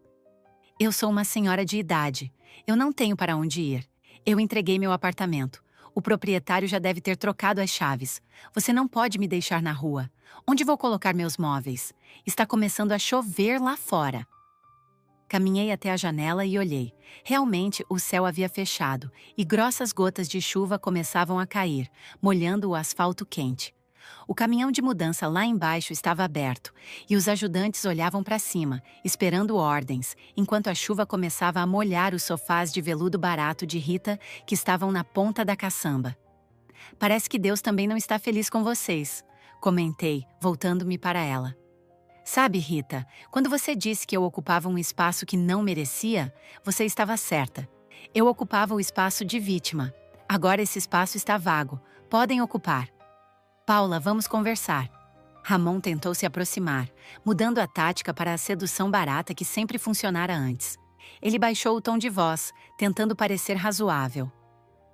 Eu sou uma senhora de idade. Eu não tenho para onde ir. Eu entreguei meu apartamento. O proprietário já deve ter trocado as chaves. Você não pode me deixar na rua. Onde vou colocar meus móveis? Está começando a chover lá fora. Caminhei até a janela e olhei. Realmente, o céu havia fechado e grossas gotas de chuva começavam a cair, molhando o asfalto quente. O caminhão de mudança lá embaixo estava aberto e os ajudantes olhavam para cima, esperando ordens, enquanto a chuva começava a molhar os sofás de veludo barato de Rita que estavam na ponta da caçamba. Parece que Deus também não está feliz com vocês, comentei, voltando-me para ela. Sabe, Rita, quando você disse que eu ocupava um espaço que não merecia, você estava certa. Eu ocupava o espaço de vítima. Agora esse espaço está vago. Podem ocupar. Paula, vamos conversar. Ramon tentou se aproximar, mudando a tática para a sedução barata que sempre funcionara antes. Ele baixou o tom de voz, tentando parecer razoável.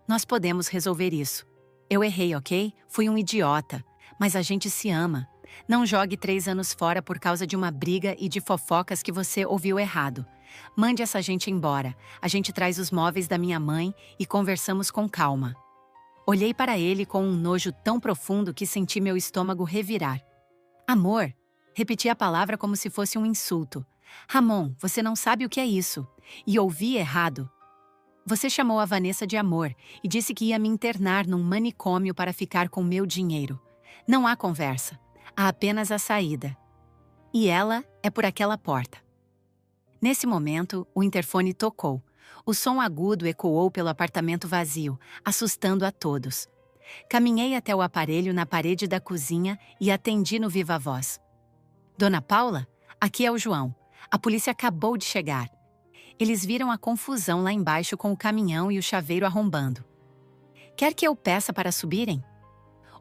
Nós podemos resolver isso. Eu errei, ok? Fui um idiota. Mas a gente se ama. Não jogue 3 anos fora por causa de uma briga e de fofocas que você ouviu errado. Mande essa gente embora. A gente traz os móveis da minha mãe e conversamos com calma. Olhei para ele com um nojo tão profundo que senti meu estômago revirar. Amor. Repeti a palavra como se fosse um insulto. Ramon, você não sabe o que é isso. E ouvi errado. Você chamou a Vanessa de amor e disse que ia me internar num manicômio para ficar com meu dinheiro. Não há conversa. Há apenas a saída. E ela é por aquela porta. Nesse momento, o interfone tocou. O som agudo ecoou pelo apartamento vazio, assustando a todos. Caminhei até o aparelho na parede da cozinha e atendi no viva voz. Dona Paula, aqui é o João. A polícia acabou de chegar. Eles viram a confusão lá embaixo com o caminhão e o chaveiro arrombando. Quer que eu peça para subirem?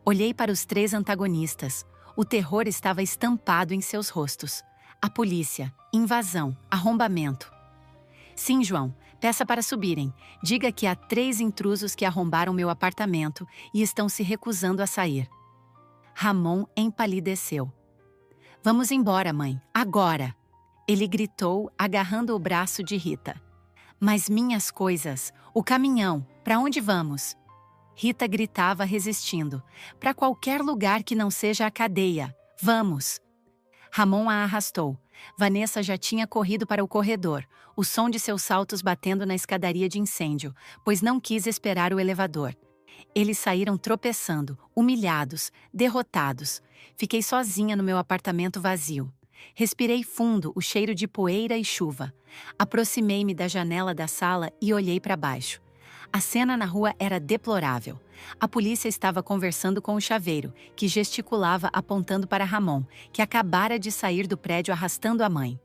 Olhei para os 3 antagonistas. O terror estava estampado em seus rostos. A polícia, invasão, arrombamento. Sim, João, peça para subirem. Diga que há 3 intrusos que arrombaram meu apartamento e estão se recusando a sair. Ramon empalideceu. Vamos embora, mãe, agora! Ele gritou, agarrando o braço de Rita. Mas minhas coisas, o caminhão, para onde vamos? Rita gritava resistindo. Para qualquer lugar que não seja a cadeia. Vamos! Ramon a arrastou. Vanessa já tinha corrido para o corredor, o som de seus saltos batendo na escadaria de incêndio, pois não quis esperar o elevador. Eles saíram tropeçando, humilhados, derrotados. Fiquei sozinha no meu apartamento vazio. Respirei fundo o cheiro de poeira e chuva. Aproximei-me da janela da sala e olhei para baixo. A cena na rua era deplorável. A polícia estava conversando com o chaveiro, que gesticulava apontando para Ramon, que acabara de sair do prédio arrastando a mãe.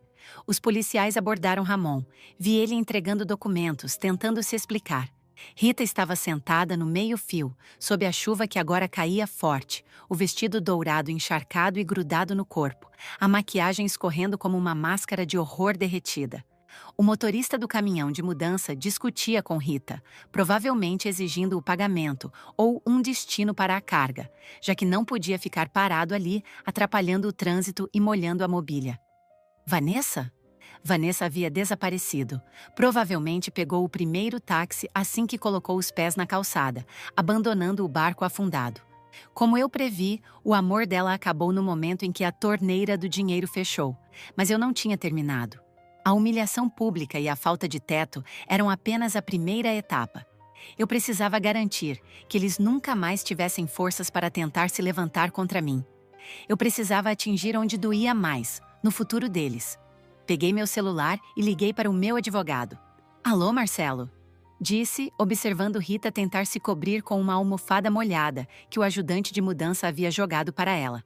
Os policiais abordaram Ramon. Vi ele entregando documentos, tentando se explicar. Rita estava sentada no meio-fio, sob a chuva que agora caía forte, o vestido dourado encharcado e grudado no corpo, a maquiagem escorrendo como uma máscara de horror derretida. O motorista do caminhão de mudança discutia com Rita, provavelmente exigindo o pagamento ou um destino para a carga, já que não podia ficar parado ali, atrapalhando o trânsito e molhando a mobília. Vanessa? Vanessa havia desaparecido. Provavelmente pegou o primeiro táxi assim que colocou os pés na calçada, abandonando o barco afundado. Como eu previ, o amor dela acabou no momento em que a torneira do dinheiro fechou, mas eu não tinha terminado. A humilhação pública e a falta de teto eram apenas a primeira etapa. Eu precisava garantir que eles nunca mais tivessem forças para tentar se levantar contra mim. Eu precisava atingir onde doía mais, no futuro deles. Peguei meu celular e liguei para o meu advogado. Alô, Marcelo? Disse, observando Rita tentar se cobrir com uma almofada molhada que o ajudante de mudança havia jogado para ela.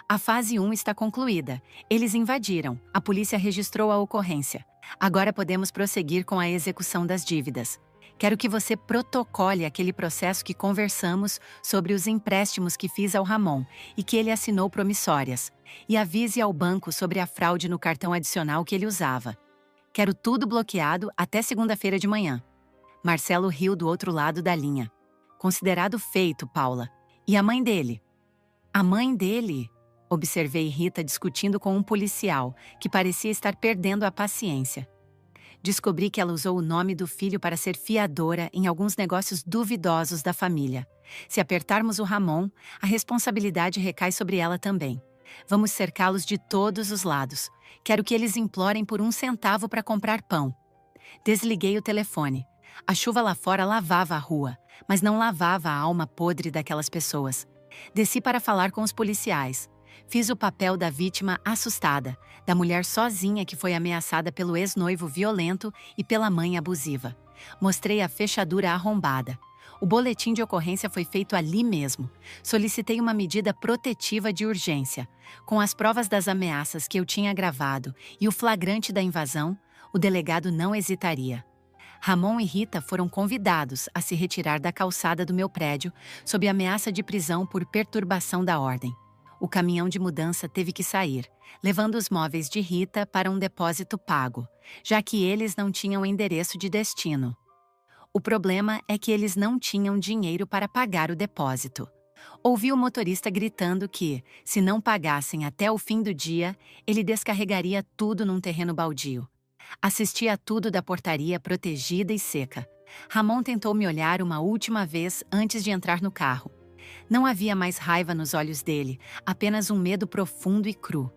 A fase 1 está concluída. Eles invadiram. A polícia registrou a ocorrência. Agora podemos prosseguir com a execução das dívidas. Quero que você protocole aquele processo que conversamos sobre os empréstimos que fiz ao Ramon e que ele assinou promissórias. E avise ao banco sobre a fraude no cartão adicional que ele usava. Quero tudo bloqueado até segunda-feira de manhã. Marcelo riu do outro lado da linha. Considerado feito, Paula. E a mãe dele? A mãe dele? Observei Rita discutindo com um policial, que parecia estar perdendo a paciência. Descobri que ela usou o nome do filho para ser fiadora em alguns negócios duvidosos da família. Se apertarmos o Ramon, a responsabilidade recai sobre ela também. Vamos cercá-los de todos os lados. Quero que eles implorem por 1 centavo para comprar pão. Desliguei o telefone. A chuva lá fora lavava a rua, mas não lavava a alma podre daquelas pessoas. Desci para falar com os policiais. Fiz o papel da vítima assustada, da mulher sozinha que foi ameaçada pelo ex-noivo violento e pela mãe abusiva. Mostrei a fechadura arrombada. O boletim de ocorrência foi feito ali mesmo. Solicitei uma medida protetiva de urgência. Com as provas das ameaças que eu tinha gravado e o flagrante da invasão, o delegado não hesitaria. Ramon e Rita foram convidados a se retirar da calçada do meu prédio sob ameaça de prisão por perturbação da ordem. O caminhão de mudança teve que sair, levando os móveis de Rita para um depósito pago, já que eles não tinham endereço de destino. O problema é que eles não tinham dinheiro para pagar o depósito. Ouvi o motorista gritando que, se não pagassem até o fim do dia, ele descarregaria tudo num terreno baldio. Assisti a tudo da portaria protegida e seca. Ramon tentou me olhar uma última vez antes de entrar no carro. Não havia mais raiva nos olhos dele, apenas um medo profundo e cru.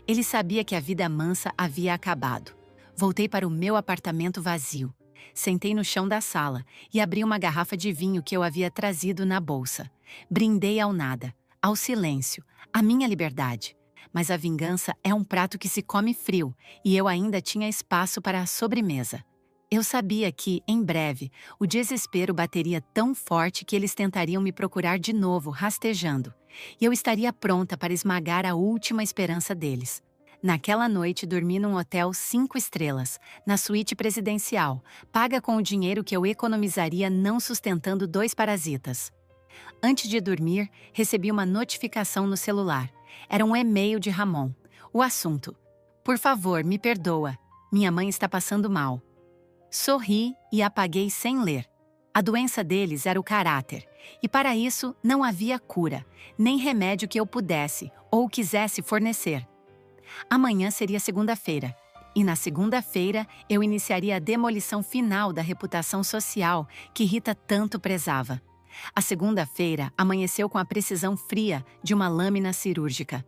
Ele sabia que a vida mansa havia acabado. Voltei para o meu apartamento vazio. Sentei no chão da sala e abri uma garrafa de vinho que eu havia trazido na bolsa. Brindei ao nada, ao silêncio, à minha liberdade. Mas a vingança é um prato que se come frio e eu ainda tinha espaço para a sobremesa. Eu sabia que, em breve, o desespero bateria tão forte que eles tentariam me procurar de novo, rastejando, e eu estaria pronta para esmagar a última esperança deles. Naquela noite, dormi num hotel 5 estrelas, na suíte presidencial, paga com o dinheiro que eu economizaria não sustentando 2 parasitas. Antes de dormir, recebi uma notificação no celular. Era um e-mail de Ramon. O assunto: por favor, me perdoa. Minha mãe está passando mal. Sorri e apaguei sem ler. A doença deles era o caráter, e para isso não havia cura, nem remédio que eu pudesse ou quisesse fornecer. Amanhã seria segunda-feira, e na segunda-feira eu iniciaria a demolição final da reputação social que Rita tanto prezava. A segunda-feira amanheceu com a precisão fria de uma lâmina cirúrgica.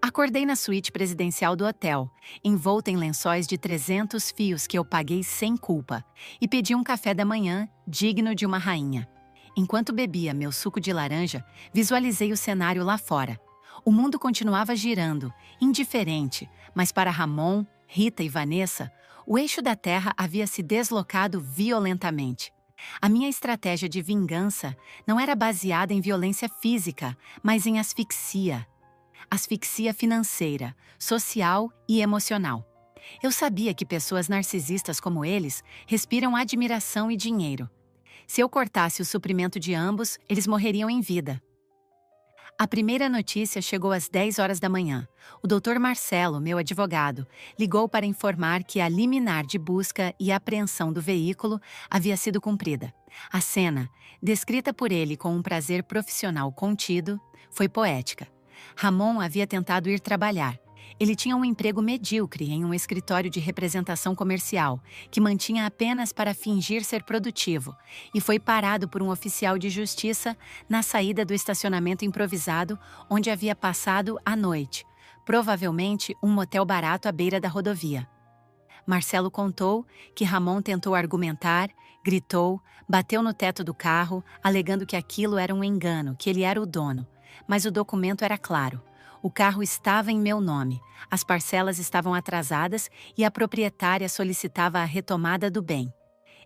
Acordei na suíte presidencial do hotel, envolta em lençóis de 300 fios que eu paguei sem culpa, e pedi um café da manhã digno de uma rainha. Enquanto bebia meu suco de laranja, visualizei o cenário lá fora. O mundo continuava girando, indiferente, mas para Ramon, Rita e Vanessa, o eixo da Terra havia se deslocado violentamente. A minha estratégia de vingança não era baseada em violência física, mas em asfixia. Asfixia financeira, social e emocional. Eu sabia que pessoas narcisistas como eles respiram admiração e dinheiro. Se eu cortasse o suprimento de ambos, eles morreriam em vida. A primeira notícia chegou às 10 horas da manhã. O Dr. Marcelo, meu advogado, ligou para informar que a liminar de busca e apreensão do veículo havia sido cumprida. A cena, descrita por ele com um prazer profissional contido, foi poética. Ramon havia tentado ir trabalhar. Ele tinha um emprego medíocre em um escritório de representação comercial, que mantinha apenas para fingir ser produtivo, e foi parado por um oficial de justiça na saída do estacionamento improvisado onde havia passado a noite, provavelmente um motel barato à beira da rodovia. Marcelo contou que Ramon tentou argumentar, gritou, bateu no teto do carro, alegando que aquilo era um engano, que ele era o dono. Mas o documento era claro. O carro estava em meu nome, as parcelas estavam atrasadas e a proprietária solicitava a retomada do bem.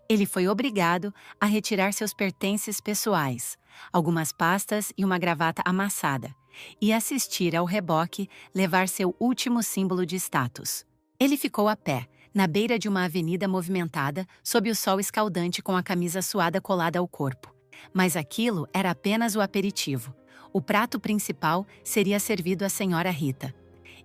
Ele foi obrigado a retirar seus pertences pessoais, algumas pastas e uma gravata amassada, e assistir ao reboque levar seu último símbolo de status. Ele ficou a pé, na beira de uma avenida movimentada, sob o sol escaldante com a camisa suada colada ao corpo. Mas aquilo era apenas o aperitivo. O prato principal seria servido à senhora Rita.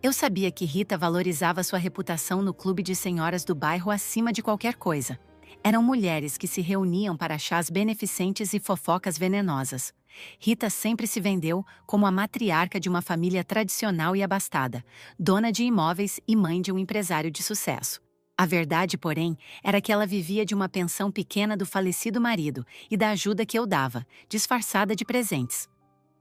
Eu sabia que Rita valorizava sua reputação no clube de senhoras do bairro acima de qualquer coisa. Eram mulheres que se reuniam para chás beneficentes e fofocas venenosas. Rita sempre se vendeu como a matriarca de uma família tradicional e abastada, dona de imóveis e mãe de um empresário de sucesso. A verdade, porém, era que ela vivia de uma pensão pequena do falecido marido e da ajuda que eu dava, disfarçada de presentes.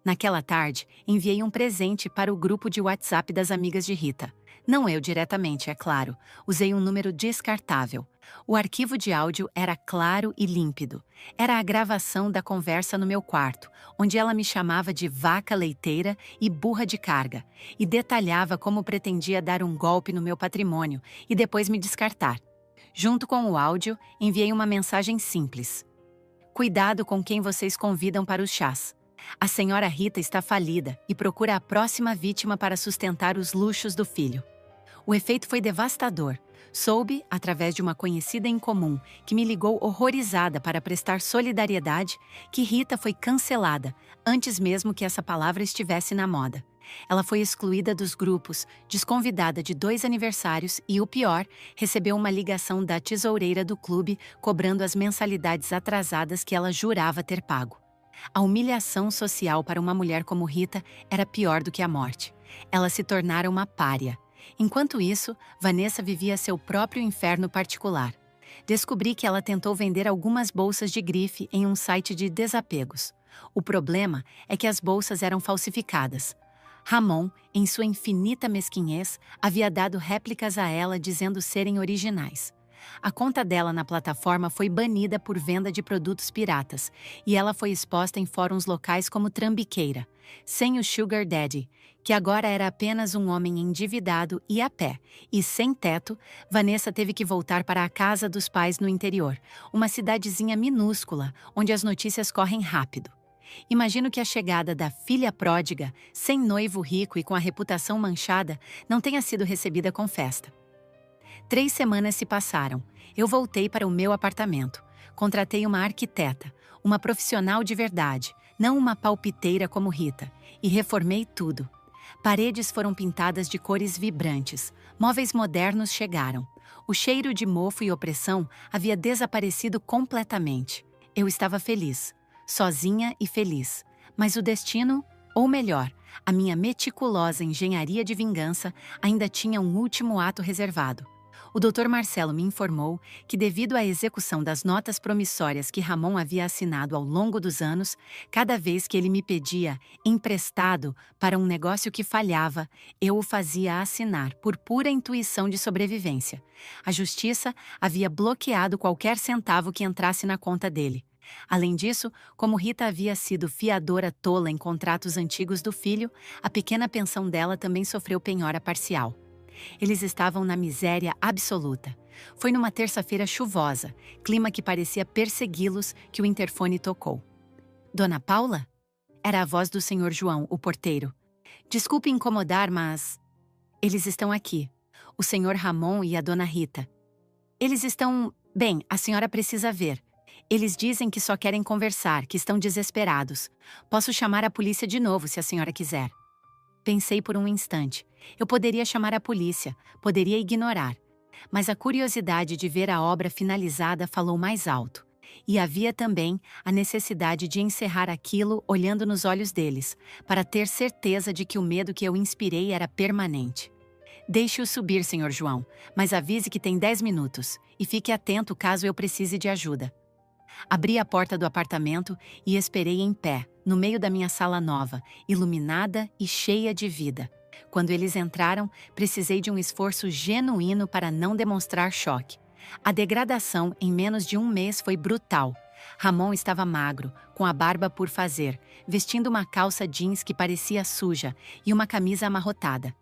Naquela tarde, enviei um presente para o grupo de WhatsApp das amigas de Rita. Não eu diretamente, é claro. Usei um número descartável. O arquivo de áudio era claro e límpido. Era a gravação da conversa no meu quarto, onde ela me chamava de vaca leiteira e burra de carga, e detalhava como pretendia dar um golpe no meu patrimônio e depois me descartar. Junto com o áudio, enviei uma mensagem simples. Cuidado com quem vocês convidam para os chás. A senhora Rita está falida e procura a próxima vítima para sustentar os luxos do filho. O efeito foi devastador. Soube, através de uma conhecida em comum, que me ligou horrorizada para prestar solidariedade, que Rita foi cancelada, antes mesmo que essa palavra estivesse na moda. Ela foi excluída dos grupos, desconvidada de 2 aniversários e, o pior, recebeu uma ligação da tesoureira do clube cobrando as mensalidades atrasadas que ela jurava ter pago. A humilhação social para uma mulher como Rita era pior do que a morte. Ela se tornara uma pária. Enquanto isso, Vanessa vivia seu próprio inferno particular. Descobri que ela tentou vender algumas bolsas de grife em um site de desapegos. O problema é que as bolsas eram falsificadas. Ramon, em sua infinita mesquinhez, havia dado réplicas a ela dizendo serem originais. A conta dela na plataforma foi banida por venda de produtos piratas e ela foi exposta em fóruns locais como trambiqueira, sem o Sugar Daddy, que agora era apenas um homem endividado e a pé, e sem teto. Vanessa teve que voltar para a casa dos pais no interior, uma cidadezinha minúscula, onde as notícias correm rápido. Imagino que a chegada da filha pródiga, sem noivo rico e com a reputação manchada, não tenha sido recebida com festa. 3 semanas se passaram. Eu voltei para o meu apartamento. Contratei uma arquiteta, uma profissional de verdade, não uma palpiteira como Rita, e reformei tudo. Paredes foram pintadas de cores vibrantes, móveis modernos chegaram. O cheiro de mofo e opressão havia desaparecido completamente. Eu estava feliz, sozinha e feliz. Mas o destino, ou melhor, a minha meticulosa engenharia de vingança, ainda tinha um último ato reservado. O Dr. Marcelo me informou que, devido à execução das notas promissórias que Ramon havia assinado ao longo dos anos, cada vez que ele me pedia emprestado para um negócio que falhava, eu o fazia assinar por pura intuição de sobrevivência. A justiça havia bloqueado qualquer centavo que entrasse na conta dele. Além disso, como Rita havia sido fiadora tola em contratos antigos do filho, a pequena pensão dela também sofreu penhora parcial. Eles estavam na miséria absoluta. Foi numa terça-feira chuvosa, clima que parecia persegui-los, que o interfone tocou. Dona Paula? Era a voz do Sr. João, o porteiro. Desculpe incomodar, mas... Eles estão aqui. O Sr. Ramon e a Dona Rita. Eles estão... Bem, a senhora precisa ver. Eles dizem que só querem conversar, que estão desesperados. Posso chamar a polícia de novo, se a senhora quiser. Pensei por um instante. Eu poderia chamar a polícia, poderia ignorar. Mas a curiosidade de ver a obra finalizada falou mais alto. E havia também a necessidade de encerrar aquilo olhando nos olhos deles, para ter certeza de que o medo que eu inspirei era permanente. Deixe-o subir, Sr. João, mas avise que tem 10 minutos, e fique atento caso eu precise de ajuda. Abri a porta do apartamento e esperei em pé, no meio da minha sala nova, iluminada e cheia de vida. Quando eles entraram, precisei de um esforço genuíno para não demonstrar choque. A degradação em menos de um mês foi brutal. Ramon estava magro, com a barba por fazer, vestindo uma calça jeans que parecia suja e uma camisa amarrotada.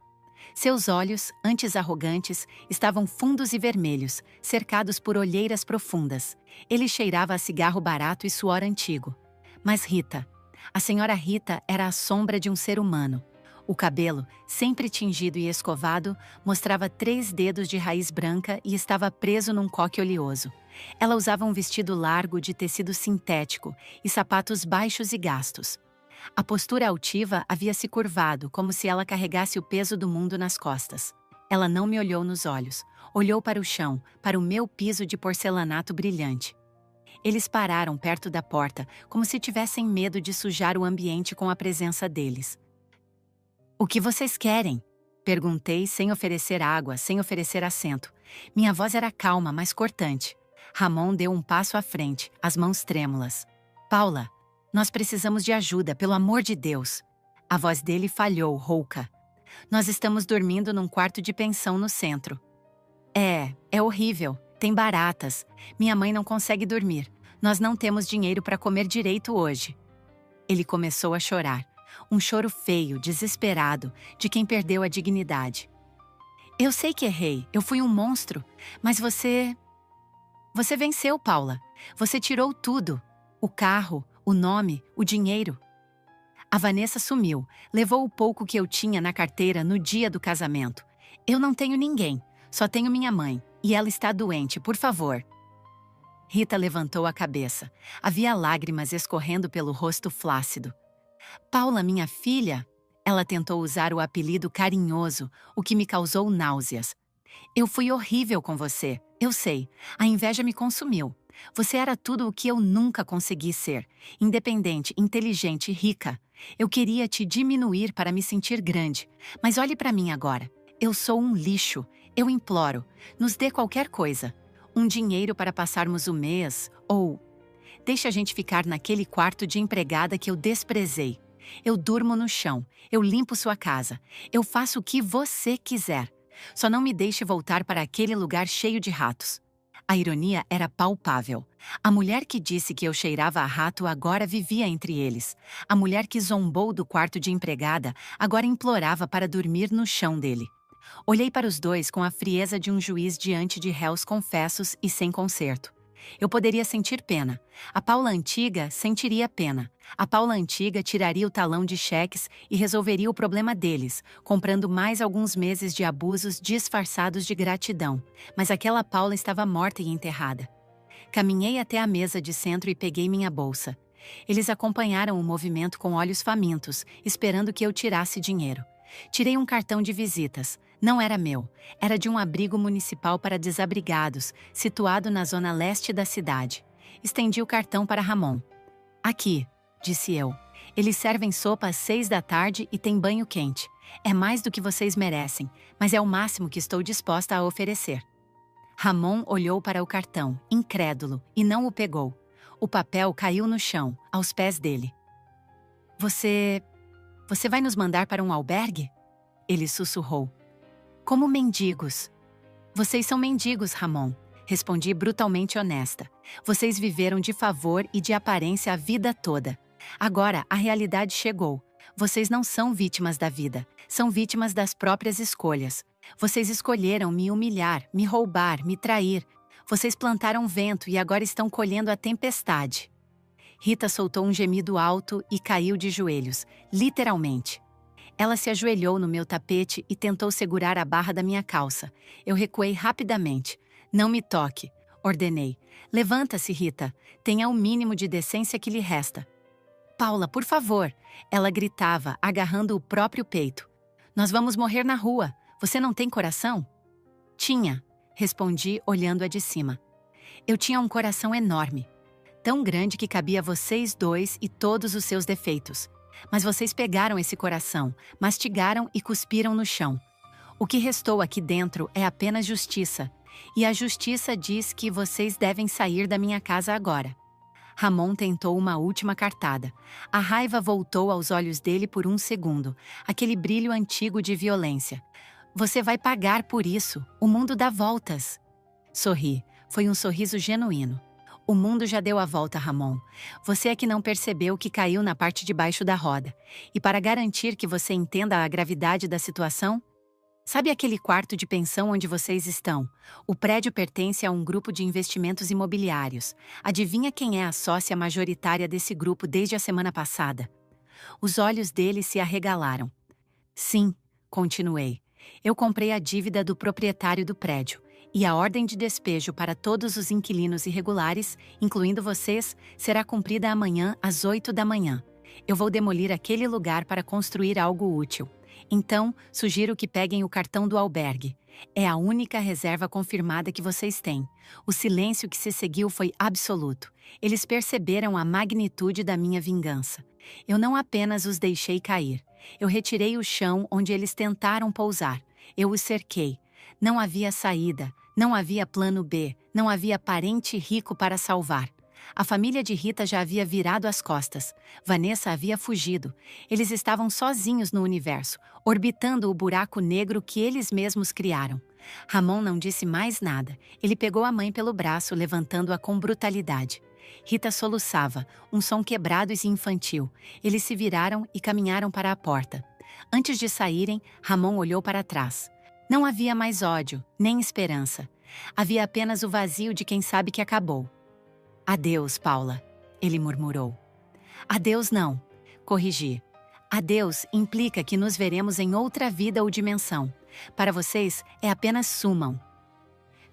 Seus olhos, antes arrogantes, estavam fundos e vermelhos, cercados por olheiras profundas. Ele cheirava a cigarro barato e suor antigo. Mas Rita, a senhora Rita era a sombra de um ser humano. O cabelo, sempre tingido e escovado, mostrava 3 dedos de raiz branca e estava preso num coque oleoso. Ela usava um vestido largo de tecido sintético e sapatos baixos e gastos. A postura altiva havia se curvado, como se ela carregasse o peso do mundo nas costas. Ela não me olhou nos olhos. Olhou para o chão, para o meu piso de porcelanato brilhante. Eles pararam perto da porta, como se tivessem medo de sujar o ambiente com a presença deles. "O que vocês querem?" Perguntei, sem oferecer água, sem oferecer assento. Minha voz era calma, mas cortante. Ramon deu um passo à frente, as mãos trêmulas. "Paula, nós precisamos de ajuda, pelo amor de Deus." A voz dele falhou, rouca. Nós estamos dormindo num quarto de pensão no centro. É horrível. Tem baratas. Minha mãe não consegue dormir. Nós não temos dinheiro para comer direito hoje. Ele começou a chorar. Um choro feio, desesperado, de quem perdeu a dignidade. Eu sei que errei. Eu fui um monstro. Mas você venceu, Paula. Você tirou tudo. O carro, o nome, o dinheiro. A Vanessa sumiu. Levou o pouco que eu tinha na carteira no dia do casamento. Eu não tenho ninguém. Só tenho minha mãe. E ela está doente, por favor. Rita levantou a cabeça. Havia lágrimas escorrendo pelo rosto flácido. Paula, minha filha? Ela tentou usar o apelido carinhoso, o que me causou náuseas. Eu fui horrível com você, eu sei. A inveja me consumiu. Você era tudo o que eu nunca consegui ser. Independente, inteligente, rica. Eu queria te diminuir para me sentir grande. Mas olhe para mim agora. Eu sou um lixo. Eu imploro. Nos dê qualquer coisa. Um dinheiro para passarmos o mês, ou... Deixe a gente ficar naquele quarto de empregada que eu desprezei. Eu durmo no chão. Eu limpo sua casa. Eu faço o que você quiser. Só não me deixe voltar para aquele lugar cheio de ratos. A ironia era palpável. A mulher que disse que eu cheirava a rato agora vivia entre eles. A mulher que zombou do quarto de empregada agora implorava para dormir no chão dele. Olhei para os dois com a frieza de um juiz diante de réus confessos e sem conserto. Eu poderia sentir pena. A Paula antiga sentiria pena. A Paula antiga tiraria o talão de cheques e resolveria o problema deles, comprando mais alguns meses de abusos disfarçados de gratidão. Mas aquela Paula estava morta e enterrada. Caminhei até a mesa de centro e peguei minha bolsa. Eles acompanharam o movimento com olhos famintos, esperando que eu tirasse dinheiro. Tirei um cartão de visitas. Não era meu. Era de um abrigo municipal para desabrigados, situado na zona leste da cidade. Estendi o cartão para Ramon. Aqui, disse eu. Eles servem sopa às 6 da tarde e tem banho quente. É mais do que vocês merecem, mas é o máximo que estou disposta a oferecer. Ramon olhou para o cartão, incrédulo, e não o pegou. O papel caiu no chão, aos pés dele. Você vai nos mandar para um albergue? Ele sussurrou. Como mendigos. Vocês são mendigos, Ramon. Respondi brutalmente honesta. Vocês viveram de favor e de aparência a vida toda. Agora, a realidade chegou. Vocês não são vítimas da vida. São vítimas das próprias escolhas. Vocês escolheram me humilhar, me roubar, me trair. Vocês plantaram vento e agora estão colhendo a tempestade. Rita soltou um gemido alto e caiu de joelhos, literalmente. Ela se ajoelhou no meu tapete e tentou segurar a barra da minha calça. Eu recuei rapidamente. Não me toque, ordenei. Levanta-se, Rita. Tenha o mínimo de decência que lhe resta. Paula, por favor. Ela gritava, agarrando o próprio peito. Nós vamos morrer na rua. Você não tem coração? Tinha, respondi olhando-a de cima. Eu tinha um coração enorme. Tão grande que cabia vocês dois e todos os seus defeitos. Mas vocês pegaram esse coração, mastigaram e cuspiram no chão. O que restou aqui dentro é apenas justiça. E a justiça diz que vocês devem sair da minha casa agora. Ramon tentou uma última cartada. A raiva voltou aos olhos dele por um segundo, aquele brilho antigo de violência. Você vai pagar por isso. O mundo dá voltas. Sorri. Foi um sorriso genuíno. O mundo já deu a volta, Ramon. Você é que não percebeu que caiu na parte de baixo da roda. E para garantir que você entenda a gravidade da situação, sabe aquele quarto de pensão onde vocês estão? O prédio pertence a um grupo de investimentos imobiliários. Adivinha quem é a sócia majoritária desse grupo desde a semana passada? Os olhos dele se arregalaram. Sim, continuei. Eu comprei a dívida do proprietário do prédio. E a ordem de despejo para todos os inquilinos irregulares, incluindo vocês, será cumprida amanhã às 8 da manhã. Eu vou demolir aquele lugar para construir algo útil. Então, sugiro que peguem o cartão do albergue. É a única reserva confirmada que vocês têm. O silêncio que se seguiu foi absoluto. Eles perceberam a magnitude da minha vingança. Eu não apenas os deixei cair. Eu retirei o chão onde eles tentaram pousar. Eu os cerquei. Não havia saída, não havia plano B, não havia parente rico para salvar. A família de Rita já havia virado as costas. Vanessa havia fugido. Eles estavam sozinhos no universo, orbitando o buraco negro que eles mesmos criaram. Ramon não disse mais nada. Ele pegou a mãe pelo braço, levantando-a com brutalidade. Rita soluçava, um som quebrado e infantil. Eles se viraram e caminharam para a porta. Antes de saírem, Ramon olhou para trás. Não havia mais ódio, nem esperança. Havia apenas o vazio de quem sabe que acabou. Adeus, Paula, ele murmurou. Adeus não, corrigi. Adeus implica que nos veremos em outra vida ou dimensão. Para vocês, é apenas sumam.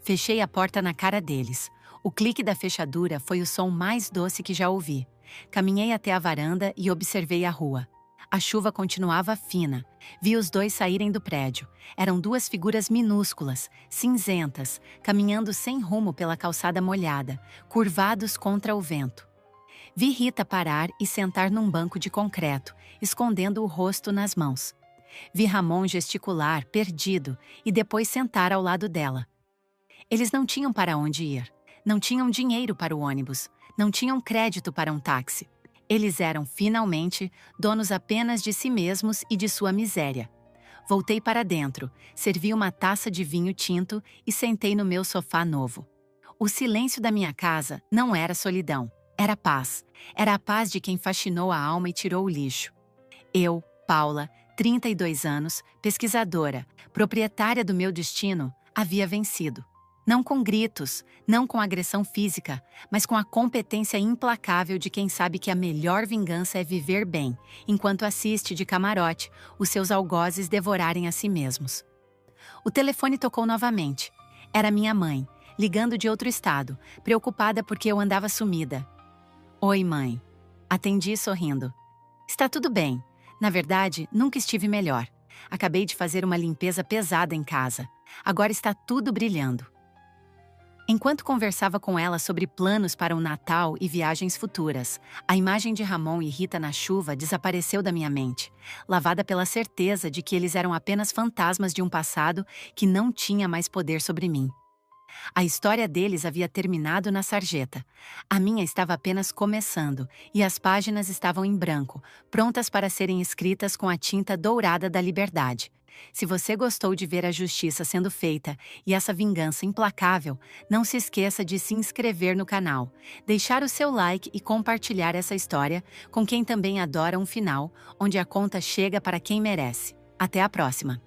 Fechei a porta na cara deles. O clique da fechadura foi o som mais doce que já ouvi. Caminhei até a varanda e observei a rua. A chuva continuava fina. Vi os dois saírem do prédio. Eram duas figuras minúsculas, cinzentas, caminhando sem rumo pela calçada molhada, curvados contra o vento. Vi Rita parar e sentar num banco de concreto, escondendo o rosto nas mãos. Vi Ramon gesticular, perdido, e depois sentar ao lado dela. Eles não tinham para onde ir. Não tinham dinheiro para o ônibus. Não tinham crédito para um táxi. Eles eram, finalmente, donos apenas de si mesmos e de sua miséria. Voltei para dentro, servi uma taça de vinho tinto e sentei no meu sofá novo. O silêncio da minha casa não era solidão, era paz. Era a paz de quem faxinou a alma e tirou o lixo. Eu, Paula, 32 anos, pesquisadora, proprietária do meu destino, havia vencido. Não com gritos, não com agressão física, mas com a competência implacável de quem sabe que a melhor vingança é viver bem, enquanto assiste de camarote os seus algozes devorarem a si mesmos. O telefone tocou novamente. Era minha mãe, ligando de outro estado, preocupada porque eu andava sumida. Oi, mãe. Atendi sorrindo. Está tudo bem. Na verdade, nunca estive melhor. Acabei de fazer uma limpeza pesada em casa. Agora está tudo brilhando. Enquanto conversava com ela sobre planos para o Natal e viagens futuras, a imagem de Ramon e Rita na chuva desapareceu da minha mente, lavada pela certeza de que eles eram apenas fantasmas de um passado que não tinha mais poder sobre mim. A história deles havia terminado na sarjeta. A minha estava apenas começando, e as páginas estavam em branco, prontas para serem escritas com a tinta dourada da liberdade. Se você gostou de ver a justiça sendo feita e essa vingança implacável, não se esqueça de se inscrever no canal, deixar o seu like e compartilhar essa história com quem também adora um final onde a conta chega para quem merece. Até a próxima!